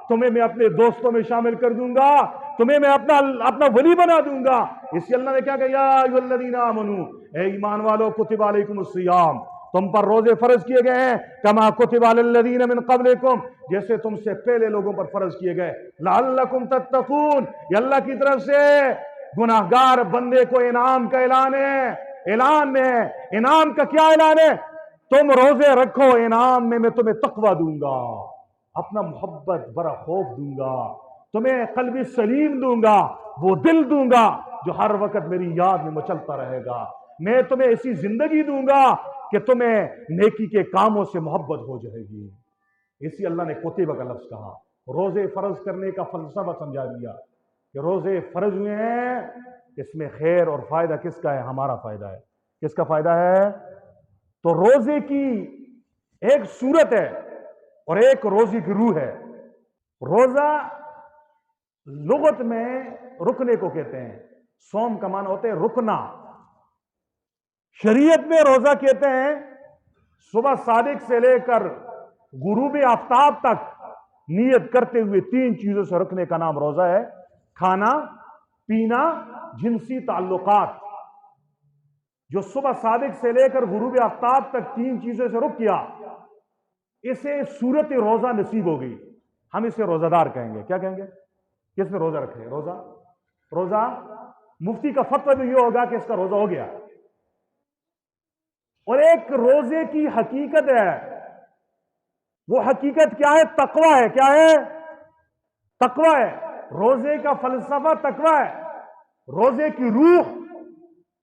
تمہیں میں اپنے دوستوں میں شامل کر دوں گا، تمہیں میں اپنا ولی بنا دوں گا۔ اس لیے اللہ نے کیا کہا؟ یا ایھا الذین آمنوا، اے ایمان والو، کتب علیکم الصیام، تم پر روزے فرض کیے گئے ہیں، کما کتب علی الذین من قبلکم، جیسے تم سے پہلے لوگوں پر فرض کیے گئے، لعلکم تتقون، یہ اللہ کی طرف سے گناہگار بندے کو انعام کا اعلان ہے۔ انعام کا کیا اعلان ہے؟ تم روزے رکھو، انعام میں تمہیں تقوی دوں گا، اپنا محبت برا خوف دوں گا، تمہیں قلب سلیم دوں گا، وہ دل دوں گا جو ہر وقت میری یاد میں مچلتا رہے گا، میں تمہیں ایسی زندگی دوں گا کہ تمہیں نیکی کے کاموں سے محبت ہو جائے گی۔ اسی اللہ نے کتبہ کا لفظ کہا، روزے فرض کرنے کا فلسفہ سمجھا دیا کہ روزے فرض ہوئے ہیں، اس میں خیر اور فائدہ کس کا ہے؟ ہمارا فائدہ ہے۔ کس کا فائدہ ہے؟ تو روزے کی ایک صورت ہے اور ایک روزے کی روح ہے۔ روزہ لغت میں رکنے کو کہتے ہیں، صوم کا معنی ہوتا ہے رکنا۔ شریعت میں روزہ کہتے ہیں صبح صادق سے لے کر غروب آفتاب تک نیت کرتے ہوئے 3 چیزوں سے رکنے کا نام روزہ ہے، کھانا، پینا، جنسی تعلقات۔ جو صبح صادق سے لے کر غروب آفتاب تک 3 چیزوں سے رک گیا، اسے صورت روزہ نصیب ہوگی، ہم اسے روزہ دار کہیں گے۔ کیا کہیں گے؟ کس نے روزہ رکھے؟ روزہ مفتی کا فتویٰ بھی یہ ہوگا کہ اس کا روزہ ہو گیا۔ اور ایک روزے کی حقیقت ہے، وہ حقیقت کیا ہے؟ تقوی ہے۔ کیا ہے؟ تقوی ہے۔ روزے کا فلسفہ تقوی ہے، روزے کی روح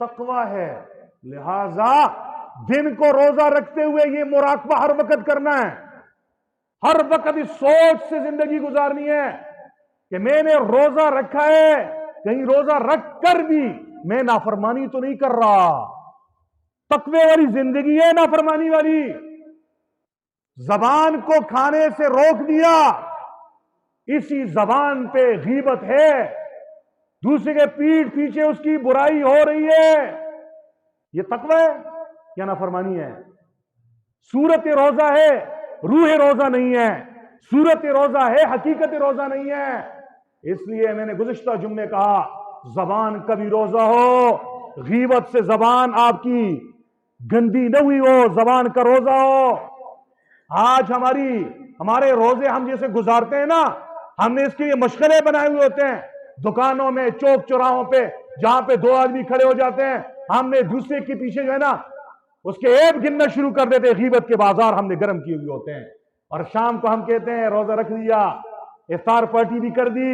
تقوی ہے۔ لہذا دن کو روزہ رکھتے ہوئے یہ مراقبہ ہر وقت کرنا ہے، ہر وقت اس سوچ سے زندگی گزارنی ہے کہ میں نے روزہ رکھا ہے، کہیں روزہ رکھ کر بھی میں نافرمانی تو نہیں کر رہا۔ تقوی والی زندگی ہے نافرمانی والی۔ زبان کو کھانے سے روک دیا، اسی زبان پہ غیبت ہے، دوسرے کے پیٹھ پیچھے اس کی برائی ہو رہی ہے، یہ تقوی ہے یا نافرمانی ہے؟ صورت روزہ ہے، روح روزہ نہیں ہے، صورت روزہ ہے، حقیقت روزہ نہیں ہے۔ اس لیے میں نے گزشتہ جمعے کہا، زبان کا بھی روزہ ہو، غیبت سے زبان آپ کی گندی نہ ہوئی ہو، زبان کا روزہ ہو۔ آج ہمارے روزے ہم جیسے گزارتے ہیں نا، ہم نے اس کے لیے مشغلے بنائے ہوئے ہوتے ہیں، دکانوں میں، چوک چوراہوں پہ جہاں پہ دو آدمی کھڑے ہو جاتے ہیں، ہم نے دوسرے کے پیچھے جو ہے نا اس کے عیب گننا شروع کر دیتے ہیں۔ غیبت کے بازار ہم نے گرم کیے ہوئے ہوتے ہیں، اور شام کو ہم کہتے ہیں روزہ رکھ لیا، افطار پارٹی بھی کر دی،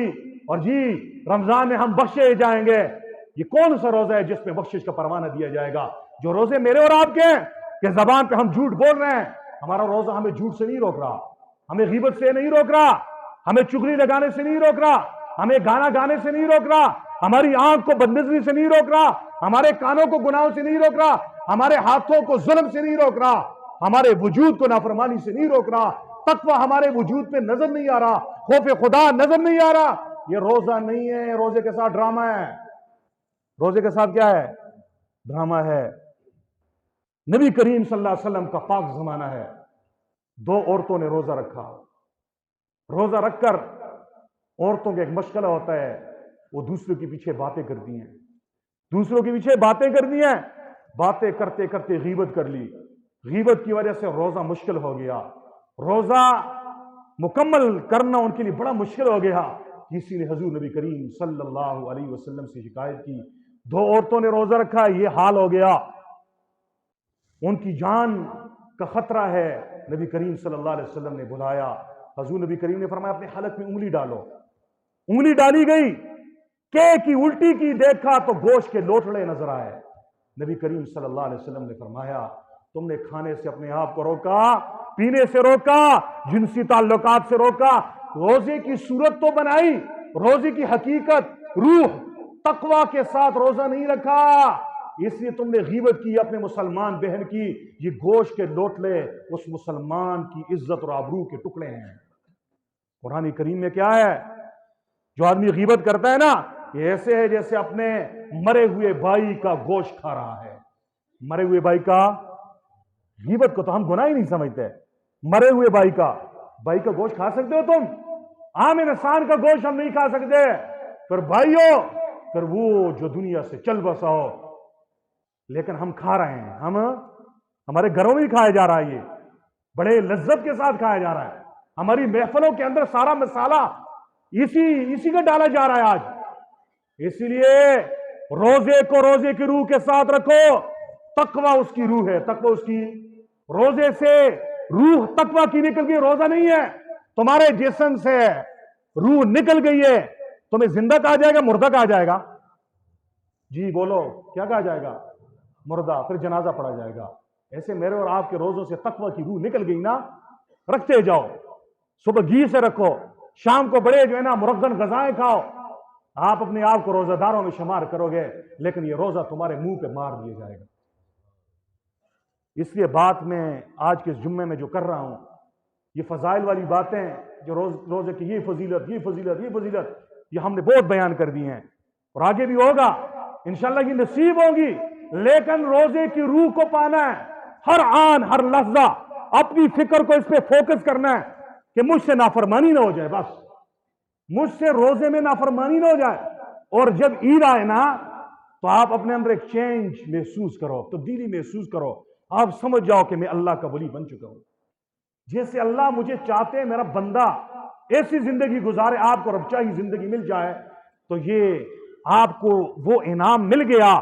اور جی رمضان میں ہم بخشے جائیں گے۔ یہ کون سا روزہ ہے جس پہ بخشش کا پروانہ دیا جائے گا؟ جو روزے میرے اور آپ کے ہیں کہ زبان پہ ہم جھوٹ بول رہے ہیں، ہمارا روزہ ہمیں جھوٹ سے نہیں روک رہا، ہمیں غیبت سے نہیں روک رہا، ہمیں چغلی لگانے سے نہیں روک رہا، ہمیں گانا گانے سے نہیں روک رہا، ہماری آنکھ کو بدنظری سے نہیں روک رہا، ہمارے کانوں کو گناہوں سے نہیں روک رہا، ہمارے ہاتھوں کو ظلم سے نہیں روک رہا، ہمارے وجود کو نافرمانی سے نہیں روک رہا، تقوی ہمارے وجود پہ نظر نہیں آ رہا، خوف خدا نظر نہیں آ رہا۔ یہ روزہ نہیں ہے، روزے کے ساتھ ڈرامہ ہے۔ روزے کے ساتھ کیا ہے؟ ڈرامہ ہے۔ نبی کریم صلی اللہ علیہ وسلم کا پاک زمانہ ہے، دو عورتوں نے روزہ رکھا۔ روزہ رکھ کر عورتوں کا ایک مشغلہ ہوتا ہے، وہ دوسروں کے پیچھے باتیں کرتی ہیں، دوسروں کے پیچھے باتیں کرتی ہیں، باتیں کرتے کرتے غیبت کر لی۔ غیبت کی وجہ سے روزہ مشکل ہو گیا، روزہ مکمل کرنا ان کے لیے بڑا مشکل ہو گیا۔ کسی نے حضور نبی کریم صلی اللہ علیہ وسلم سے شکایت کی، دو عورتوں نے روزہ رکھا، یہ حال ہو گیا، ان کی جان کا خطرہ ہے۔ نبی کریم صلی اللہ علیہ وسلم نے بلایا، حضور نبی کریم نے فرمایا اپنے حلق میں انگلی ڈالو۔ انگلی ڈالی گئی، کی الٹی کی، دیکھا تو گوشت کے لوٹڑے نظر آئے۔ نبی کریم صلی اللہ علیہ وسلم نے فرمایا تم نے کھانے سے اپنے آپ کو روکا، پینے سے روکا، جنسی تعلقات سے روکا، روزے کی صورت تو بنائی، روزے کی حقیقت روح تقوی کے ساتھ روزہ نہیں رکھا، اس لیے تم نے غیبت کی اپنے مسلمان بہن کی۔ یہ گوشت کے لوٹلے اس مسلمان کی عزت اور آبرو کے ٹکڑے ہیں۔ قرآن کریم میں کیا ہے؟ جو آدمی غیبت کرتا ہے نا، یہ ایسے ہے جیسے اپنے مرے ہوئے بھائی کا گوشت کھا رہا ہے۔ مرے ہوئے بھائی کا، غیبت کو تو ہم گناہ ہی نہیں سمجھتے، مرے ہوئے بھائی کا گوشت کھا سکتے ہو تم؟ عام انسان کا گوشت ہم نہیں کھا سکتے، پھر بھائیو، پھر وہ جو دنیا سے چل بسا ہو، لیکن ہم کھا رہے ہیں، ہمارے گھروں میں کھایا جا رہا ہے، یہ بڑے لذت کے ساتھ کھایا جا رہا ہے، ہماری محفلوں کے اندر سارا مسالہ اسی کا ڈالا جا رہا ہے آج۔ اسی لیے روزے کو روزے کی روح کے ساتھ رکھو، تقوی اس کی روح ہے، تقوی اس کی، روزے سے روح تقوی کی نکل گئی، روزہ نہیں ہے، تمہارے جسم سے روح نکل گئی ہے، تمہیں زندہ کہا جائے گا، مردہ کہا جائے گا؟ جی بولو، کیا کہا جائے گا؟ مردہ، پھر جنازہ پڑھا جائے گا۔ ایسے میرے اور آپ کے روزوں سے تقوی کی روح نکل گئی نا، رکھتے جاؤ، صبح گھی سے رکھو، شام کو بڑے جو ہے نا مرغن غذائیں کھاؤ، آپ اپنے آپ کو روزہ داروں میں شمار کرو گے، لیکن یہ روزہ تمہارے منہ پہ مار دیا جائے گا۔ اس لیے بات میں آج کے جمعے میں جو کر رہا ہوں، یہ فضائل والی باتیں، جو روزے کی یہ فضیلت، یہ فضیلت، یہ فضیلت، یہ ہم نے بہت بیان کر دی ہیں، اور آگے بھی ہوگا انشاءاللہ، یہ نصیب ہوگی، لیکن روزے کی روح کو پانا ہے، ہر آن ہر لحظہ اپنی فکر کو اس پہ فوکس کرنا ہے کہ مجھ سے نافرمانی نہ ہو جائے، بس مجھ سے روزے میں نافرمانی نہ ہو جائے۔ اور جب عید آئے نا تو آپ اپنے اندر ایک چینج محسوس کرو، تبدیلی محسوس کرو، آپ سمجھ جاؤ کہ میں اللہ کا ولی بن چکا ہوں، جیسے اللہ مجھے چاہتے ہیں میرا بندہ ایسی زندگی گزارے، آپ کو رب چاہی زندگی مل جائے، تو یہ آپ کو وہ انعام مل گیا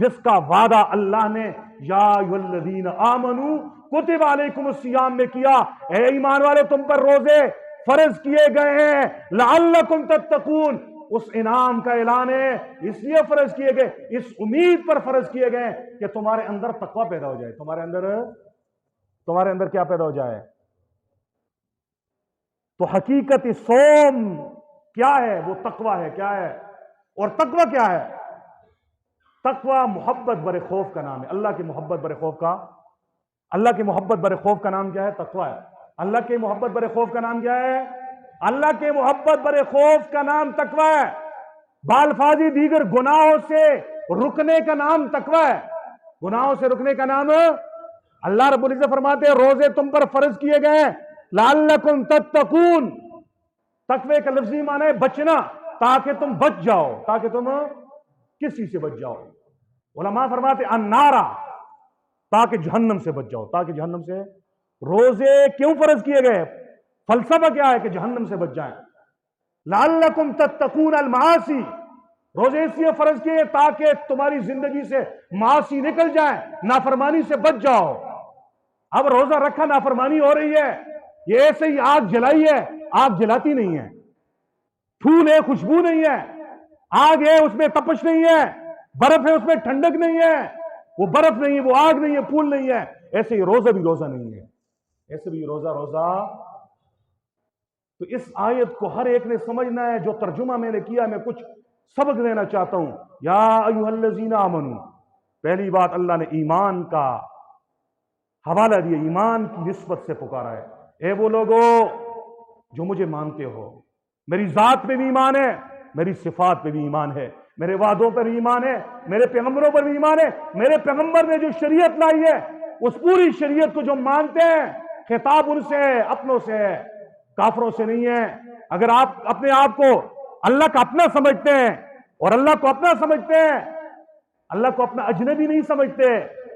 جس کا وعدہ اللہ نے یا ایھا الذین آمنوا کتب علیکم الصیام میں کیا۔ اے ایمان والے، تم پر روزے فرض کیے گئے ہیں لعلکم تتقون، اس انعام کا اعلان ہے، اس لیے فرض کیے گئے، اس امید پر فرض کیے گئے کہ تمہارے اندر تقوی پیدا ہو جائے، تمہارے اندر کیا پیدا ہو جائے؟ تو حقیقت صوم کیا ہے؟ وہ تقوی ہے، کیا ہے؟ اور تقوی کیا ہے؟ تقوی محبت برے خوف کا نام ہے، اللہ کی محبت برے خوف کا، اللہ کی محبت برے خوف کا نام کیا ہے؟ تقوی ہے۔ اللہ کی محبت برے خوف کا نام کیا ہے؟ اللہ کے محبت برے خوف کا نام تقوی ہے۔ بالفاظی دیگر گناہوں سے رکنے کا نام تقوی ہے. گناہوں سے رکنے کا نام اللہ رب العزت فرماتے ہیں روزے تم پر فرض کیے گئے ہیں لعلکم تتقون. تقوی کا لفظی معنی ہے بچنا، تاکہ تم بچ جاؤ. تاکہ تم کس چیز سے بچ جاؤ؟ علماء فرماتے ہیں النارا، تاکہ جہنم سے بچ جاؤ. تاکہ جہنم سے. روزے کیوں فرض کیے گئے؟ فلسفہ کیا ہے کہ جہنم سے بچ جائیں. لعلکم تتقون المعاصی، روزے اس لیے فرض کیے تاکہ تمہاری زندگی سے معاصی نکل جائیں، نافرمانی سے بچ جاؤ. اب روزہ رکھا نافرمانی ہو رہی ہے، یہ ایسے ہی آگ جلائی ہے، آگ جلاتی نہیں ہے. پھول ہے خوشبو نہیں ہے، آگ ہے اس میں تپش نہیں ہے، برف ہے اس میں ٹھنڈک نہیں ہے. وہ برف نہیں ہے، وہ آگ نہیں ہے، پھول نہیں ہے. ایسے ہی روزہ بھی روزہ نہیں ہے. ایسے بھی روزہ. تو اس آیت کو ہر ایک نے سمجھنا ہے. جو ترجمہ میں نے کیا میں کچھ سبق دینا چاہتا ہوں. یا ایھا الذین آمنو، پہلی بات اللہ نے ایمان کا حوالہ دیا، ایمان کی نسبت سے پکارا ہے. اے وہ لوگو جو مجھے مانتے ہو، میری ذات پہ بھی ایمان ہے، میری صفات پہ بھی ایمان ہے، میرے وعدوں پر بھی ایمان ہے، میرے پیغمبروں پر بھی ایمان ہے. میرے پیغمبر نے جو شریعت لائی ہے اس پوری شریعت کو جو مانتے ہیں، خطاب ان سے ہے، اپنوں سے ہے، کافروں سے نہیں ہے. اگر آپ اپنے آپ کو اللہ کا اپنا سمجھتے ہیں اور اللہ کو اپنا سمجھتے ہیں، اللہ کو اپنا اجنبی نہیں سمجھتے،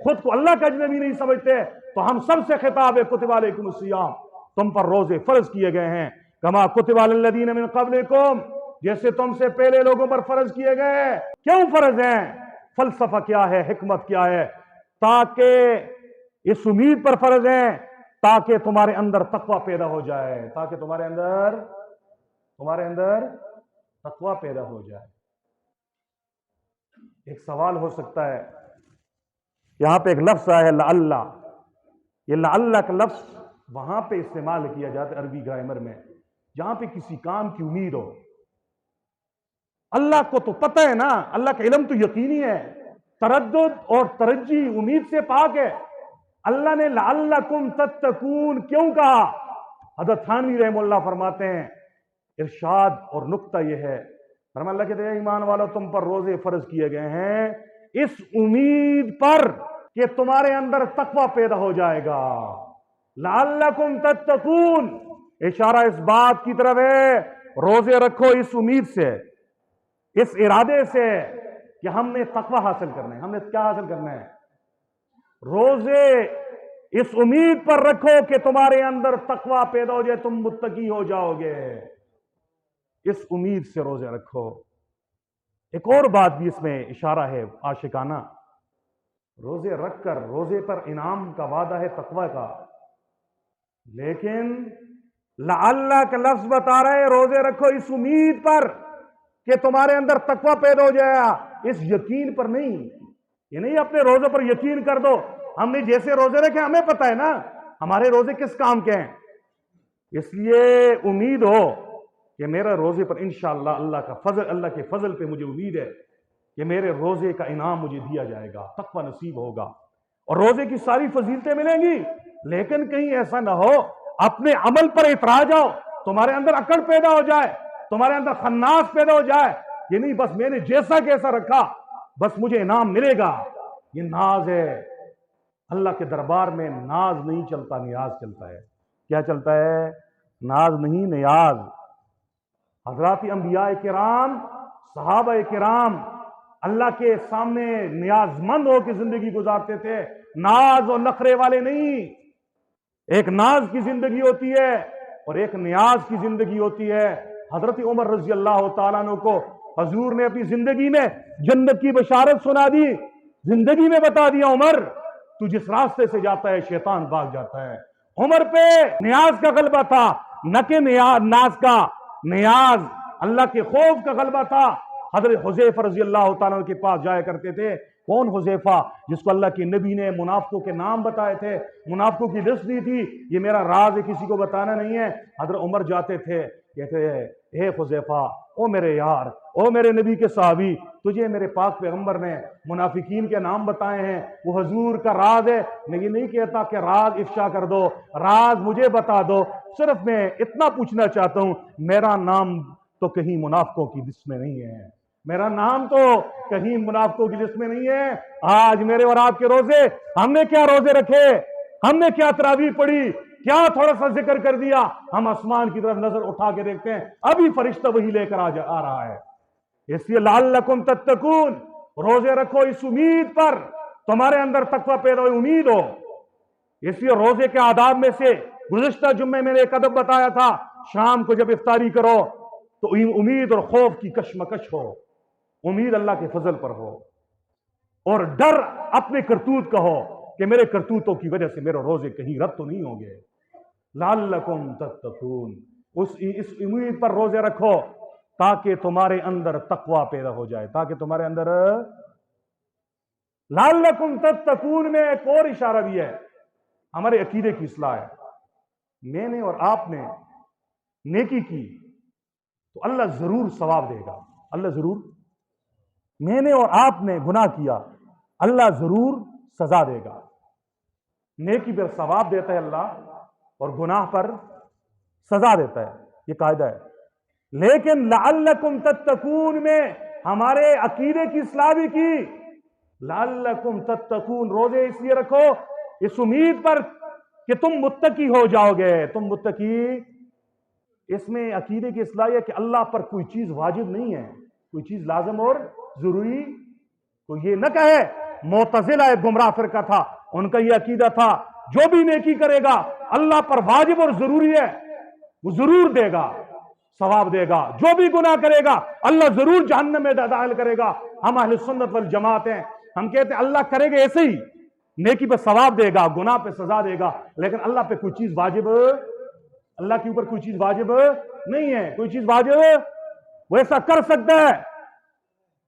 خود کو اللہ کا اجنبی نہیں سمجھتے، تو ہم سب سے خطاب ہے کتب علیکم الصیام، تم پر روزے فرض کیے گئے ہیں کما کتب علی الذین من قبلکم، جیسے تم سے پہلے لوگوں پر فرض کیے گئے. کیوں فرض ہیں؟ فلسفہ کیا ہے، حکمت کیا ہے؟ تاکہ اس امید پر فرض ہیں تاکہ تمہارے اندر تقوی پیدا ہو جائے. تاکہ تمہارے اندر تقوی پیدا ہو جائے. ایک سوال ہو سکتا ہے، یہاں پہ ایک لفظ آیا ہے لعل. یہ لعل کا لفظ وہاں پہ استعمال کیا جاتا ہے عربی گرامر میں جہاں پہ کسی کام کی امید ہو. اللہ کو تو پتہ ہے نا، اللہ کا علم تو یقینی ہے، تردد اور ترجی امید سے پاک ہے. اللہ نے لعلکم تتقون کیوں کہا؟ حضرت تھانوی رحمہ اللہ فرماتے ہیں ارشاد اور نقطہ یہ ہے، فرمایا اللہ کہتے ہیں ایمان والو تم پر روزے فرض کیے گئے ہیں اس امید پر کہ تمہارے اندر تقوی پیدا ہو جائے گا. لعلکم تتقون، اشارہ اس بات کی طرف ہے روزے رکھو اس امید سے، اس ارادے سے کہ ہم نے تقوی حاصل کرنا ہے. ہم نے کیا حاصل کرنا ہے؟ روزے اس امید پر رکھو کہ تمہارے اندر تقوی پیدا ہو جائے، تم متقی ہو جاؤ گے. اس امید سے روزے رکھو. ایک اور بات بھی اس میں اشارہ ہے عاشقانہ، روزے رکھ کر روزے پر انعام کا وعدہ ہے تقوی کا، لیکن لعل کا لفظ بتا رہے روزے رکھو اس امید پر کہ تمہارے اندر تقوی پیدا ہو جائے گا، اس یقین پر نہیں. یہ نہیں اپنے روزے پر یقین کر دو، ہم نے جیسے روزے رکھے ہمیں پتہ ہے نا ہمارے روزے کس کام کے ہیں، اس لیے امید ہو کہ میرے روزے پر انشاءاللہ اللہ کا فضل، اللہ کے فضل پہ مجھے امید ہے کہ میرے روزے کا انعام مجھے دیا جائے گا، تقوی نصیب ہوگا اور روزے کی ساری فضیلتیں ملیں گی. لیکن کہیں ایسا نہ ہو اپنے عمل پر اعتراض ہو، تمہارے اندر اکڑ پیدا ہو جائے، تمہارے اندر خناس پیدا ہو جائے، یہ نہیں بس میں نے جیسا کیسا رکھا بس مجھے انعام ملے گا. یہ ناز ہے. اللہ کے دربار میں ناز نہیں چلتا، نیاز چلتا ہے. کیا چلتا ہے؟ ناز نہیں، نیاز. حضرات انبیاء کرام، صحابہ کرام اللہ کے سامنے نیاز مند ہو کے زندگی گزارتے تھے، ناز اور نخرے والے نہیں. ایک ناز کی زندگی ہوتی ہے اور ایک نیاز کی زندگی ہوتی ہے. حضرت عمر رضی اللہ تعالیٰ عنہ کو حضور نے اپنی زندگی میں جنت کی بشارت سنا دی، زندگی میں بتا دیا عمر تو جس راستے سے جاتا ہے شیطان بھاگ جاتا ہے. عمر پہ نیاز کا غلبہ تھا، نہ کہ ناز کا، نیاز اللہ کے خوف کا غلبہ تھا. حضرت حذیفہ رضی اللہ تعالیٰ کے پاس جایا کرتے تھے. کون حذیفہ؟ جس کو اللہ کے نبی نے منافقوں کے نام بتائے تھے، منافقوں کی لسٹ دی تھی، یہ میرا راز ہے کسی کو بتانا نہیں ہے. حضرت عمر جاتے تھے، کہتے اے حذیفہ، او میرے یار، او میرے نبی کے صحابی، تجھے میرے پاک پیغمبر نے منافقین کے نام بتائے ہیں، وہ حضور کا راز ہے. میں یہ نہیں کہتا کہ راز افشا کر دو، راز مجھے بتا دو، صرف میں اتنا پوچھنا چاہتا ہوں میرا نام تو کہیں منافقوں کی لسٹ میں نہیں ہے. میرا نام تو کہیں منافقوں کی لسٹ میں نہیں ہے. آج میرے اور آپ کے روزے, ہم نے کیا روزے رکھے, ہم نے کیا تراویح پڑھی, کیا تھوڑا سا ذکر کر دیا, ہم آسمان کی طرف نظر اٹھا کے دیکھتے ہیں ابھی فرشتہ وہی لے کر آ رہا ہے. اس لیے لعلکم تتقون, روزے رکھو اس امید پر تمہارے اندر تقوی پیدا ہو, امید ہو. اس لیے روزے کے آداب میں سے گزشتہ جمعے میں نے ایک ادب بتایا تھا, شام کو جب افطاری کرو تو امید اور خوف کی کشمکش ہو, امید اللہ کے فضل پر ہو, اور ڈر اپنے کرتوت کا ہو کہ میرے کرتوتوں کی وجہ سے میرے روزے کہیں رد تو نہیں ہوں گے. لعلکم تتقون, اس امید پر روزے رکھو تاکہ تمہارے اندر تقوی پیدا ہو جائے, تاکہ تمہارے اندر. لعلکم تتقون میں ایک اور اشارہ بھی ہے, ہمارے عقیدے کی اصلاح ہے. میں نے اور آپ نے نیکی کی تو اللہ ضرور ثواب دے گا, اللہ ضرور. میں نے اور آپ نے گناہ کیا, اللہ ضرور سزا دے گا. نیکی پر ثواب دیتا ہے اللہ, اور گناہ پر سزا دیتا ہے, یہ قاعدہ ہے. لیکن لعلکم تتقون میں ہمارے عقیدے کی اصلاح بھی کی. لعلکم تتقون, روزے اس لیے رکھو اس امید پر کہ تم متقی ہو جاؤ گے, تم متقی. اس میں عقیدے کی اصلاح ہے کہ اللہ پر کوئی چیز واجب نہیں ہے, کوئی چیز لازم اور ضروری. تو یہ نہ کہے, معتزلہ ایک گمراہ فرقہ تھا, ان کا یہ عقیدہ تھا جو بھی نیکی کرے گا اللہ پر واجب اور ضروری ہے, وہ ضرور دے گا, ثواب دے گا. جو بھی گناہ کرے گا اللہ ضرور جہنم میں داخل کرے گا. ہم اہل سنت والجماعت ہیں, ہم کہتے ہیں اللہ کرے گا ایسے ہی, نیکی پہ ثواب دے گا, گناہ پہ سزا دے گا, لیکن اللہ پہ کوئی چیز واجب, اللہ کے اوپر کوئی چیز واجب نہیں ہے. کوئی چیز واجب, وہ ایسا کر سکتا ہے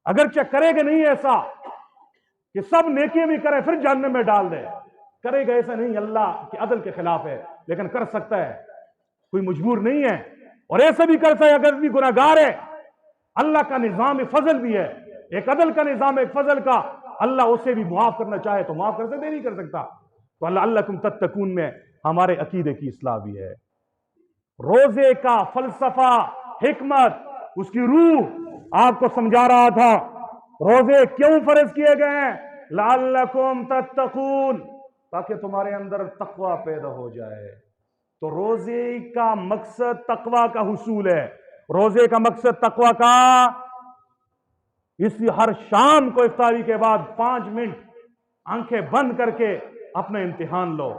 اگرچہ کرے گا نہیں ایسا کہ سب نیکی بھی کرے پھر جہنم میں ڈال دے, کرے گا ایسا نہیں, اللہ کے عدل کے خلاف ہے, لیکن کر سکتا ہے, کوئی مجبور نہیں ہے. اور ایسا بھی کرتا ہے اگر بھی گناہگار ہے, اللہ کا نظام فضل بھی ہے, ایک عدل کا نظام, ایک فضل کا. اللہ اسے بھی معاف کرنا چاہے تو معاف کر سکتے, نہیں کر سکتا. تو لعلکم تتقون میں ہمارے عقیدے کی اصلاح بھی ہے. روزے کا فلسفہ, حکمت, اس کی روح آپ کو سمجھا رہا تھا. روزے کیوں فرض کیے گئے ہیں؟ لعلکم تتقون, تاکہ تمہارے اندر تقوی پیدا ہو جائے. تو روزے کا مقصد تقوی کا حصول ہے, روزے کا مقصد تقوی کا. اس لیے ہر شام کو افطاری کے بعد 5 منٹ آنکھیں بند کر کے اپنا امتحان لو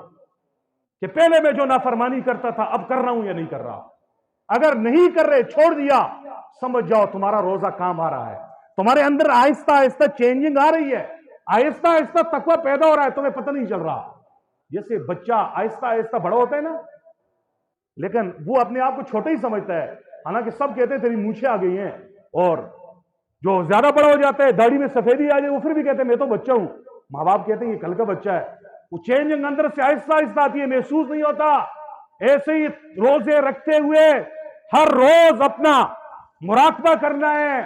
کہ پہلے میں جو نافرمانی کرتا تھا اب کر رہا ہوں یا نہیں کر رہا. اگر نہیں کر رہے, چھوڑ دیا, سمجھ جاؤ تمہارا روزہ کام آ رہا ہے, تمہارے اندر آہستہ آہستہ چینجنگ آ رہی ہے, آہستہ آہستہ تقوی پیدا ہو رہا ہے, تمہیں پتہ نہیں چل رہا. جیسے بچہ آہستہ آہستہ بڑا ہوتا ہے نا, لیکن وہ اپنے آپ کو چھوٹا ہی سمجھتا ہے, حالانکہ سب کہتے ہیں تیری مونچھیں آ گئی ہیں. اور جو زیادہ بڑا ہو جاتا ہے, داڑھی میں سفیدی آ جائے, وہ پھر بھی کہتے ہیں میں تو بچہ ہوں. ماں باپ کہتے ہیں یہ کل کا بچہ ہے. وہ چینجنگ اندر سے آہستہ آہستہ آتی ہے, محسوس نہیں ہوتا. ایسے ہی روزے رکھتے ہوئے ہر روز اپنا مراقبہ کرنا ہے,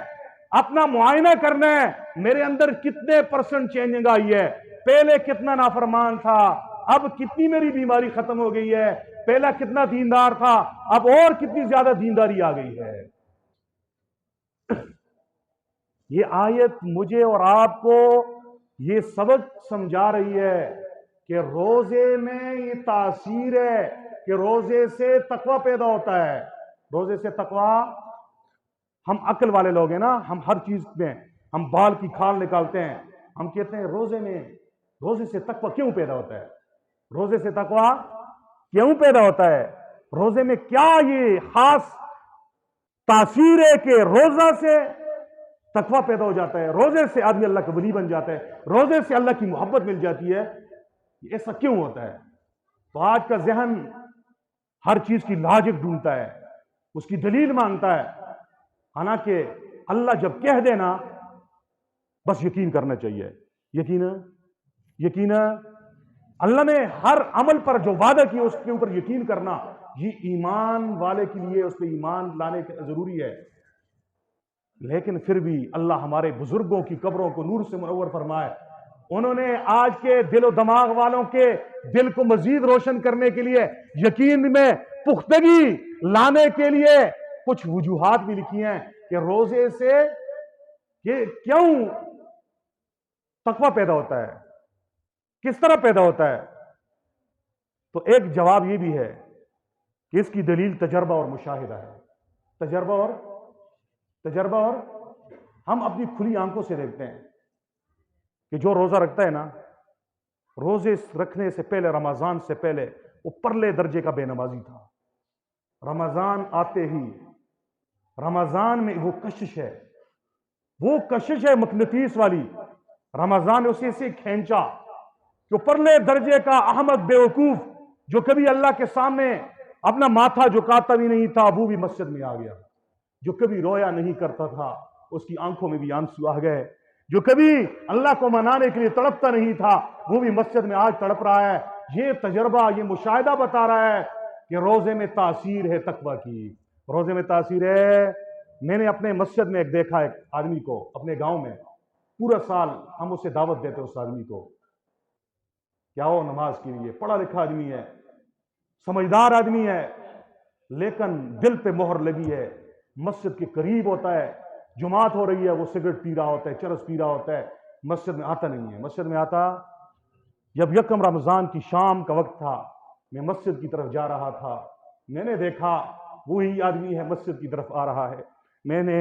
اپنا معائنہ کرنا ہے, میرے اندر کتنے % چینجنگ آئی ہے, پہلے کتنا نافرمان تھا, اب کتنی میری بیماری ختم ہو گئی ہے, پہلا کتنا دیندار تھا, اب اور کتنی زیادہ دینداری آ گئی ہے. یہ آیت مجھے اور آپ کو یہ سبق سمجھا رہی ہے کہ روزے میں یہ تاثیر ہے کہ روزے سے تقوی پیدا ہوتا ہے. روزے سے تقوی, ہم عقل والے لوگ ہیں نا, ہم ہر چیز میں ہم بال کی کھال نکالتے ہیں, ہم کہتے ہیں روزے سے تقوی کیوں پیدا ہوتا ہے, روزے سے تقوی کیوں پیدا ہوتا ہے, روزے میں کیا یہ خاص تاثیر ہے کہ روزہ سے تقوی پیدا ہو جاتا ہے, روزے سے آدمی اللہ کا ولی بن جاتا ہے, روزے سے اللہ کی محبت مل جاتی ہے. ایسا کیوں ہوتا ہے؟ تو آج کا ذہن ہر چیز کی لاجک ڈھونڈتا ہے, اس کی دلیل مانگتا ہے, حالانکہ اللہ جب کہہ دینا بس یقین کرنا چاہیے. یقین اللہ نے ہر عمل پر جو وعدہ کیا اس کے اوپر یقین کرنا, یہ ایمان والے کے لیے اس پہ ایمان لانے ضروری ہے. لیکن پھر بھی اللہ ہمارے بزرگوں کی قبروں کو نور سے منور فرمائے, انہوں نے آج کے دل و دماغ والوں کے دل کو مزید روشن کرنے کے لیے, یقین میں پختگی لانے کے لیے کچھ وجوہات بھی لکھی ہیں کہ روزے سے کہ کیوں تقوی پیدا ہوتا ہے، کس طرح پیدا ہوتا ہے؟ تو ایک جواب یہ بھی ہے کہ اس کی دلیل تجربہ اور مشاہدہ ہے۔ تجربہ اور ہم اپنی کھلی آنکھوں سے دیکھتے ہیں کہ جو روزہ رکھتا ہے نا، روزے رکھنے سے پہلے، رمضان سے پہلے وہ پرلے درجے کا بے نمازی تھا۔ رمضان آتے ہی، رمضان میں وہ کشش ہے مقناطیس والی، رمضان نے اسے سے کھینچا، جو پرلے درجے کا احمق بیوقوف، جو کبھی اللہ کے سامنے اپنا ماتھا جھکاتا بھی نہیں تھا، وہ بھی مسجد میں آ گیا۔ جو کبھی رویا نہیں کرتا تھا، اس کی آنکھوں میں بھی آنسو آ گئے۔ جو کبھی اللہ کو منانے کے لیے تڑپتا نہیں تھا، وہ بھی مسجد میں آج تڑپ رہا ہے۔ یہ تجربہ، یہ مشاہدہ بتا رہا ہے کہ روزے میں تاثیر ہے تقوی کی، روزے میں تاثیر ہے۔ میں نے اپنے مسجد میں ایک دیکھا، ایک آدمی کو اپنے گاؤں میں، پورا سال ہم اسے دعوت دیتے اس آدمی کو کہ آؤ نماز کے لیے، پڑھا لکھا آدمی ہے، سمجھدار آدمی ہے، لیکن دل پہ مہر لگی ہے، مسجد کے قریب ہوتا ہے، جماعت ہو رہی ہے، وہ سگریٹ پی رہا ہوتا ہے، چرس پی رہا ہوتا ہے، مسجد میں آتا نہیں ہے۔ مسجد میں آتا، جب یکم رمضان کی شام کا وقت تھا، میں مسجد کی طرف جا رہا تھا، میں نے دیکھا وہی آدمی ہے مسجد کی طرف آ رہا ہے۔ میں نے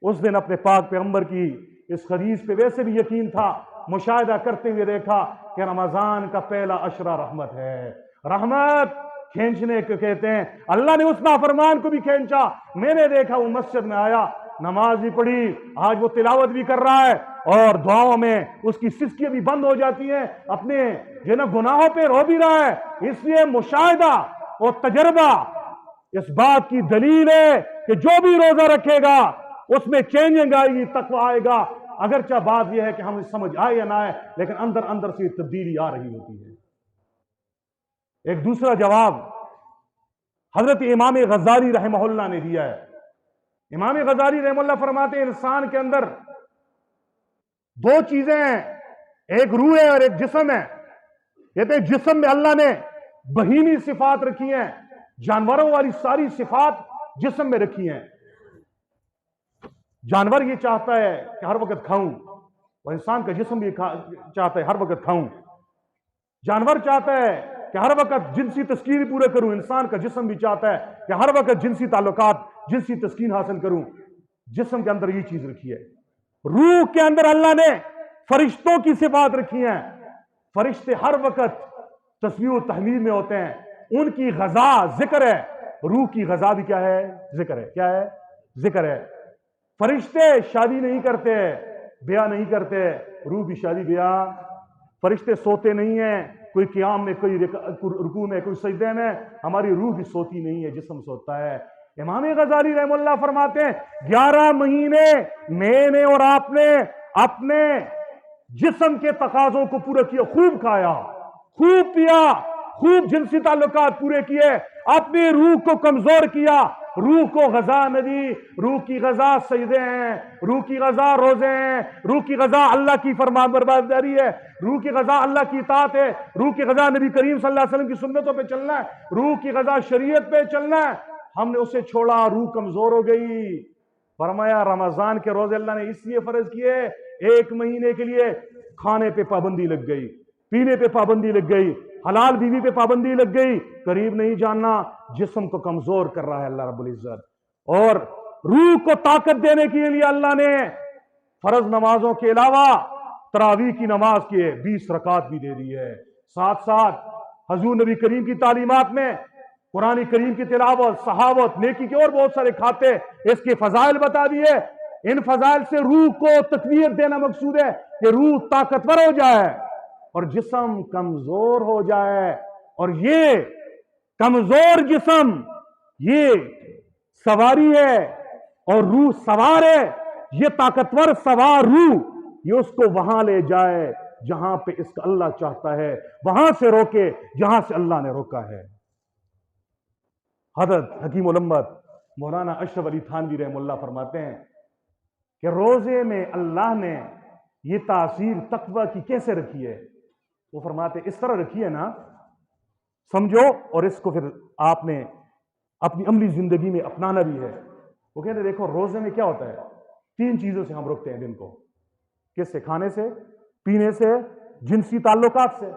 اس دن اپنے پاک پیغمبر کی اس حدیث پہ ویسے بھی یقین تھا، مشاہدہ کرتے ہوئے دیکھا کہ رمضان کا پہلا عشرہ رحمت ہے۔ رحمت کھینچنے کو کہتے ہیں، اللہ نے اس نافرمان کو بھی کھینچا۔ میں نے دیکھا وہ مسجد میں آیا، نماز بھی پڑھی، آج وہ تلاوت بھی کر رہا ہے، اور دعاؤں میں اس کی سسکیاں بھی بند ہو جاتی ہیں، اپنے گناہوں پہ رو بھی رہا ہے۔ اس لیے مشاہدہ اور تجربہ اس بات کی دلیل ہے کہ جو بھی روزہ رکھے گا اس میں چینجنگ آئے گی، تقوی آئے گا۔ اگرچہ بات یہ ہے کہ ہمیں سمجھ آئے یا نہ آئے، لیکن اندر اندر سے تبدیلی آ رہی ہوتی ہے۔ ایک دوسرا جواب حضرت امام غزالی رحمہ اللہ نے دیا ہے۔ امام غزالی رحمہ اللہ فرماتے ہیں انسان کے اندر دو چیزیں ہیں، ایک روح ہے اور ایک جسم ہے۔ کہتے ہیں جسم میں اللہ نے بہیمی صفات رکھی ہیں، جانوروں والی ساری صفات جسم میں رکھی ہیں۔ جانور یہ چاہتا ہے کہ ہر وقت کھاؤں، اور انسان کا جسم بھی چاہتا ہے ہر وقت کھاؤں۔ جانور چاہتا ہے کہ ہر وقت جنسی تسکین پورے کروں، انسان کا جسم بھی چاہتا ہے کہ ہر وقت جنسی تعلقات، جنسی تسکین حاصل کروں۔ جسم کے اندر یہ چیز رکھی ہے۔ روح کے اندر اللہ نے فرشتوں کی صفات رکھی ہیں۔ فرشتے ہر وقت تسبیح و تحمیل میں ہوتے ہیں، ان کی غذا ذکر ہے۔ روح کی غذا بھی کیا ہے؟ ذکر ہے۔ کیا ہے؟ ذکر ہے۔ فرشتے شادی نہیں کرتے، بیاہ نہیں کرتے، روح بھی شادی بیاہ۔ فرشتے سوتے نہیں ہیں، کوئی قیام میں، کوئی رکوع میں، کوئی سجدے میں، ہماری روح بھی سوتی نہیں ہے، جسم سوتا ہے۔ امام غزالی رحمہ اللہ فرماتے ہیں 11 مہینے میں نے اور آپ نے اپنے جسم کے تقاضوں کو پورا کیا، خوب کھایا، خوب پیا، خوب جنسی تعلقات پورے کیے، اپنی روح کو کمزور کیا۔ روح کو غذا نہ دی۔ روح کی غذا سجدے ہیں، روح کی غذا روزے ہیں، روح کی غذا اللہ کی فرمان برداری ہے، روح کی غذا اللہ کی اطاعت ہے، روح کی غذا نبی کریم صلی اللہ علیہ وسلم کی سنتوں پہ چلنا ہے، روح کی غذا شریعت پہ چلنا ہے۔ ہم نے اسے چھوڑا، روح کمزور ہو گئی۔ فرمایا رمضان کے روزے اللہ نے اس لیے فرض کیے، 1 مہینے کے لیے کھانے پہ پابندی لگ گئی، پینے پہ پابندی لگ گئی، حلال بیوی پہ پابندی لگ گئی، قریب نہیں جاننا۔ جسم کو کمزور کر رہا ہے اللہ رب العزت، اور روح کو طاقت دینے کے لیے اللہ نے فرض نمازوں کے علاوہ تراویح کی نماز کے 20 رکعت بھی دے دی ہے۔ ساتھ ساتھ حضور نبی کریم کی تعلیمات میں قرآن کریم کی تلاوت، صحاوت، نیکی کے اور بہت سارے کھاتے، اس کے فضائل بتا دیے۔ ان فضائل سے روح کو تقویت دینا مقصود ہے کہ روح طاقتور ہو جائے اور جسم کمزور ہو جائے، اور یہ کمزور جسم یہ سواری ہے اور روح سوار ہے۔ یہ طاقتور سوار روح یہ اس کو وہاں لے جائے جہاں پہ اس کا اللہ چاہتا ہے، وہاں سے روکے جہاں سے اللہ نے روکا ہے۔ حضرت حکیم الامت مولانا اشرف علی تھانوی رحمہ اللہ فرماتے ہیں کہ روزے میں اللہ نے یہ تاثیر تقوی کی کیسے رکھی ہے؟ وہ فرماتے ہیں اس طرح رکھی ہے نا، سمجھو، اور اس کو پھر آپ نے اپنی عملی زندگی میں اپنانا بھی ہے۔ وہ کہتے ہیں دیکھو روزے میں کیا ہوتا ہے، 3 چیزوں سے ہم رکتے ہیں دن کو. کس سے؟ کھانے سے، پینے سے، جنسی تعلقات سے.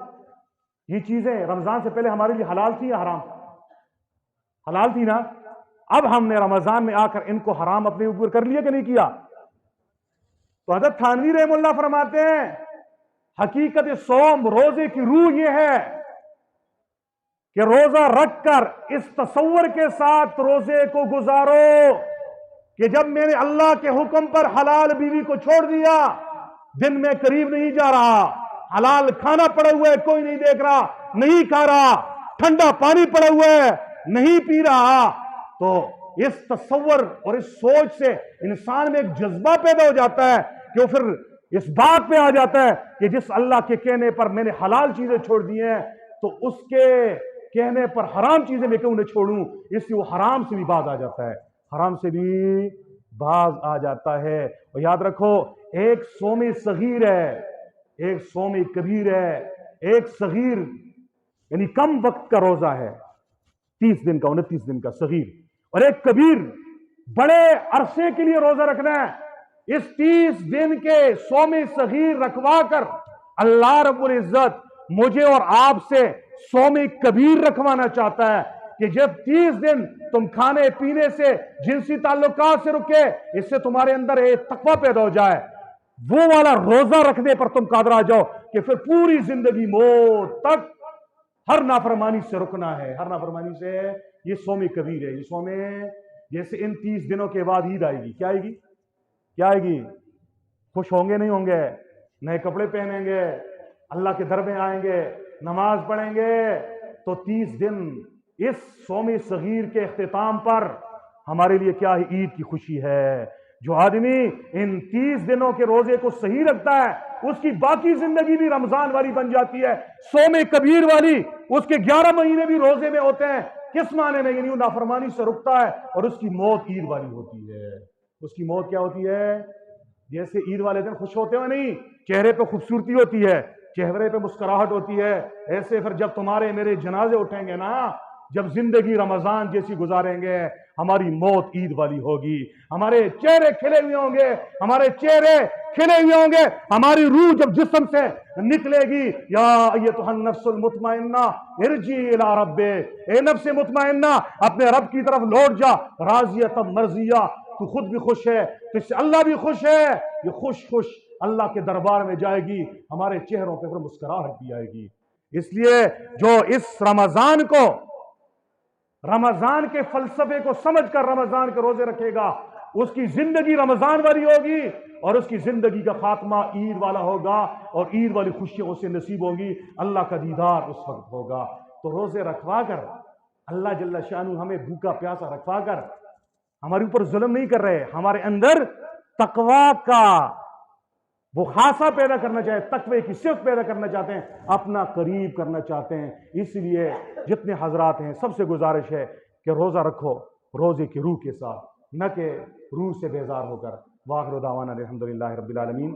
یہ چیزیں رمضان سے پہلے ہمارے لیے حلال تھی یا حرام؟ حلال تھی نا. اب ہم نے رمضان میں آ کر ان کو حرام اپنے اوپر کر لیا کہ نہیں کیا؟ تو حضرت تھانوی رحمہ اللہ فرماتے ہیں حقیقت صوم، روزے کی روح یہ ہے کہ روزہ رکھ کر اس تصور کے ساتھ روزے کو گزارو کہ جب میں نے اللہ کے حکم پر حلال بیوی کو چھوڑ دیا، دن میں قریب نہیں جا رہا، حلال کھانا پڑا ہوا ہے کوئی نہیں دیکھ رہا، نہیں کھا رہا، ٹھنڈا پانی پڑا ہوا ہے نہیں پی رہا، تو اس تصور اور اس سوچ سے انسان میں ایک جذبہ پیدا ہو جاتا ہے کہ وہ پھر اس بات پہ آ جاتا ہے کہ جس اللہ کے کہنے پر میں نے حلال چیزیں چھوڑ دی ہیں تو اس کے کہنے پر حرام چیزیں میں کیوں نہ چھوڑوں. اس سے وہ حرام سے بھی باز آ جاتا ہے، حرام سے بھی باز آ جاتا ہے. اور یاد رکھو، ایک صوم صغیر ہے، ایک صوم کبیر ہے. ایک صغیر یعنی کم وقت کا روزہ ہے، 30 دن کا، 29 دن کا صغیر، اور ایک کبیر بڑے عرصے کے لیے روزہ رکھنا ہے. اس 30 دن کے صوم صغیر رکھوا کر اللہ رب العزت مجھے اور آپ سے صوم کبیر رکھوانا چاہتا ہے کہ جب 30 دن تم کھانے پینے سے، جنسی تعلقات سے رکے، اس سے تمہارے اندر ایک تقویٰ پیدا ہو جائے، وہ والا روزہ رکھنے پر تم قادر آ جاؤ کہ پھر پوری زندگی موت تک ہر نافرمانی سے رکنا ہے، ہر نافرمانی سے. یہ صوم کبیر ہے. یہ صوم، جیسے ان 30 دنوں کے بعد عید آئے گی، کیا آئے گی؟ کیا آئے گی؟ خوش ہوں گے نہیں ہوں گے؟ نئے کپڑے پہنیں گے، اللہ کے در میں آئیں گے، نماز پڑھیں گے. تو 30 دن اس صوم صغیر کے اختتام پر ہمارے لیے کیا ہے؟ عید کی خوشی ہے. جو آدمی ان 30 دنوں کے روزے کو صحیح رکھتا ہے اس کی باقی زندگی بھی رمضان والی بن جاتی ہے، صوم کبیر والی. اس کے 11 مہینے بھی روزے میں ہوتے ہیں. کس معنی میں؟ یعنی وہ نافرمانی سے رکتا ہے اور اس کی موت عید والی ہوتی ہے. اس کی موت کیا ہوتی ہے؟ جیسے عید والے دن خوش ہوتے ہیں نہیں، چہرے پہ خوبصورتی ہوتی ہے، چہرے پہ مسکراہٹ ہوتی ہے، ایسے پھر جب تمہارے میرے جنازے اٹھیں گے نا، جب زندگی رمضان جیسی گزاریں گے، ہماری موت عید والی ہوگی. ہمارے چہرے کھلے ہوئے ہوں گے، ہمارے چہرے کھلے ہوئے ہوں گے. ہماری روح جب جسم سے نکلے گی، یا ایتھا النفس المطمئنہ ارجعی الی ربک، اے نفس مطمئنہ اپنے رب کی طرف لوٹ جا، راضیۃ مرضیہ، تو خود بھی خوش ہے، تو اس سے اللہ بھی خوش ہے. یہ خوش اللہ کے دربار میں جائے گی، ہمارے چہروں پہ پھر مسکراہٹ بھی آئے گی. اس لیے جو اس رمضان کو، رمضان کے فلسفے کو سمجھ کر رمضان کے روزے رکھے گا، اس کی زندگی رمضان والی ہوگی اور اس کی زندگی کا خاتمہ عید والا ہوگا، اور عید والی خوشیاں اسے نصیب ہوں گی، اللہ کا دیدار اس وقت ہوگا. تو روزے رکھوا کر اللہ جل شانہ ہمیں بھوکا پیاسا رکھوا کر ہمارے اوپر ظلم نہیں کر رہے، ہمارے اندر تقویٰ کا وہ خاصہ پیدا کرنا چاہتے ہیں، تقوی کی صفت پیدا کرنا چاہتے ہیں، اپنا قریب کرنا چاہتے ہیں. اس لیے جتنے حضرات ہیں سب سے گزارش ہے کہ روزہ رکھو روزے کی روح کے ساتھ، نہ کہ روح سے بیزار ہو کر. وآخر دعوانا الحمدللہ رب العالمین.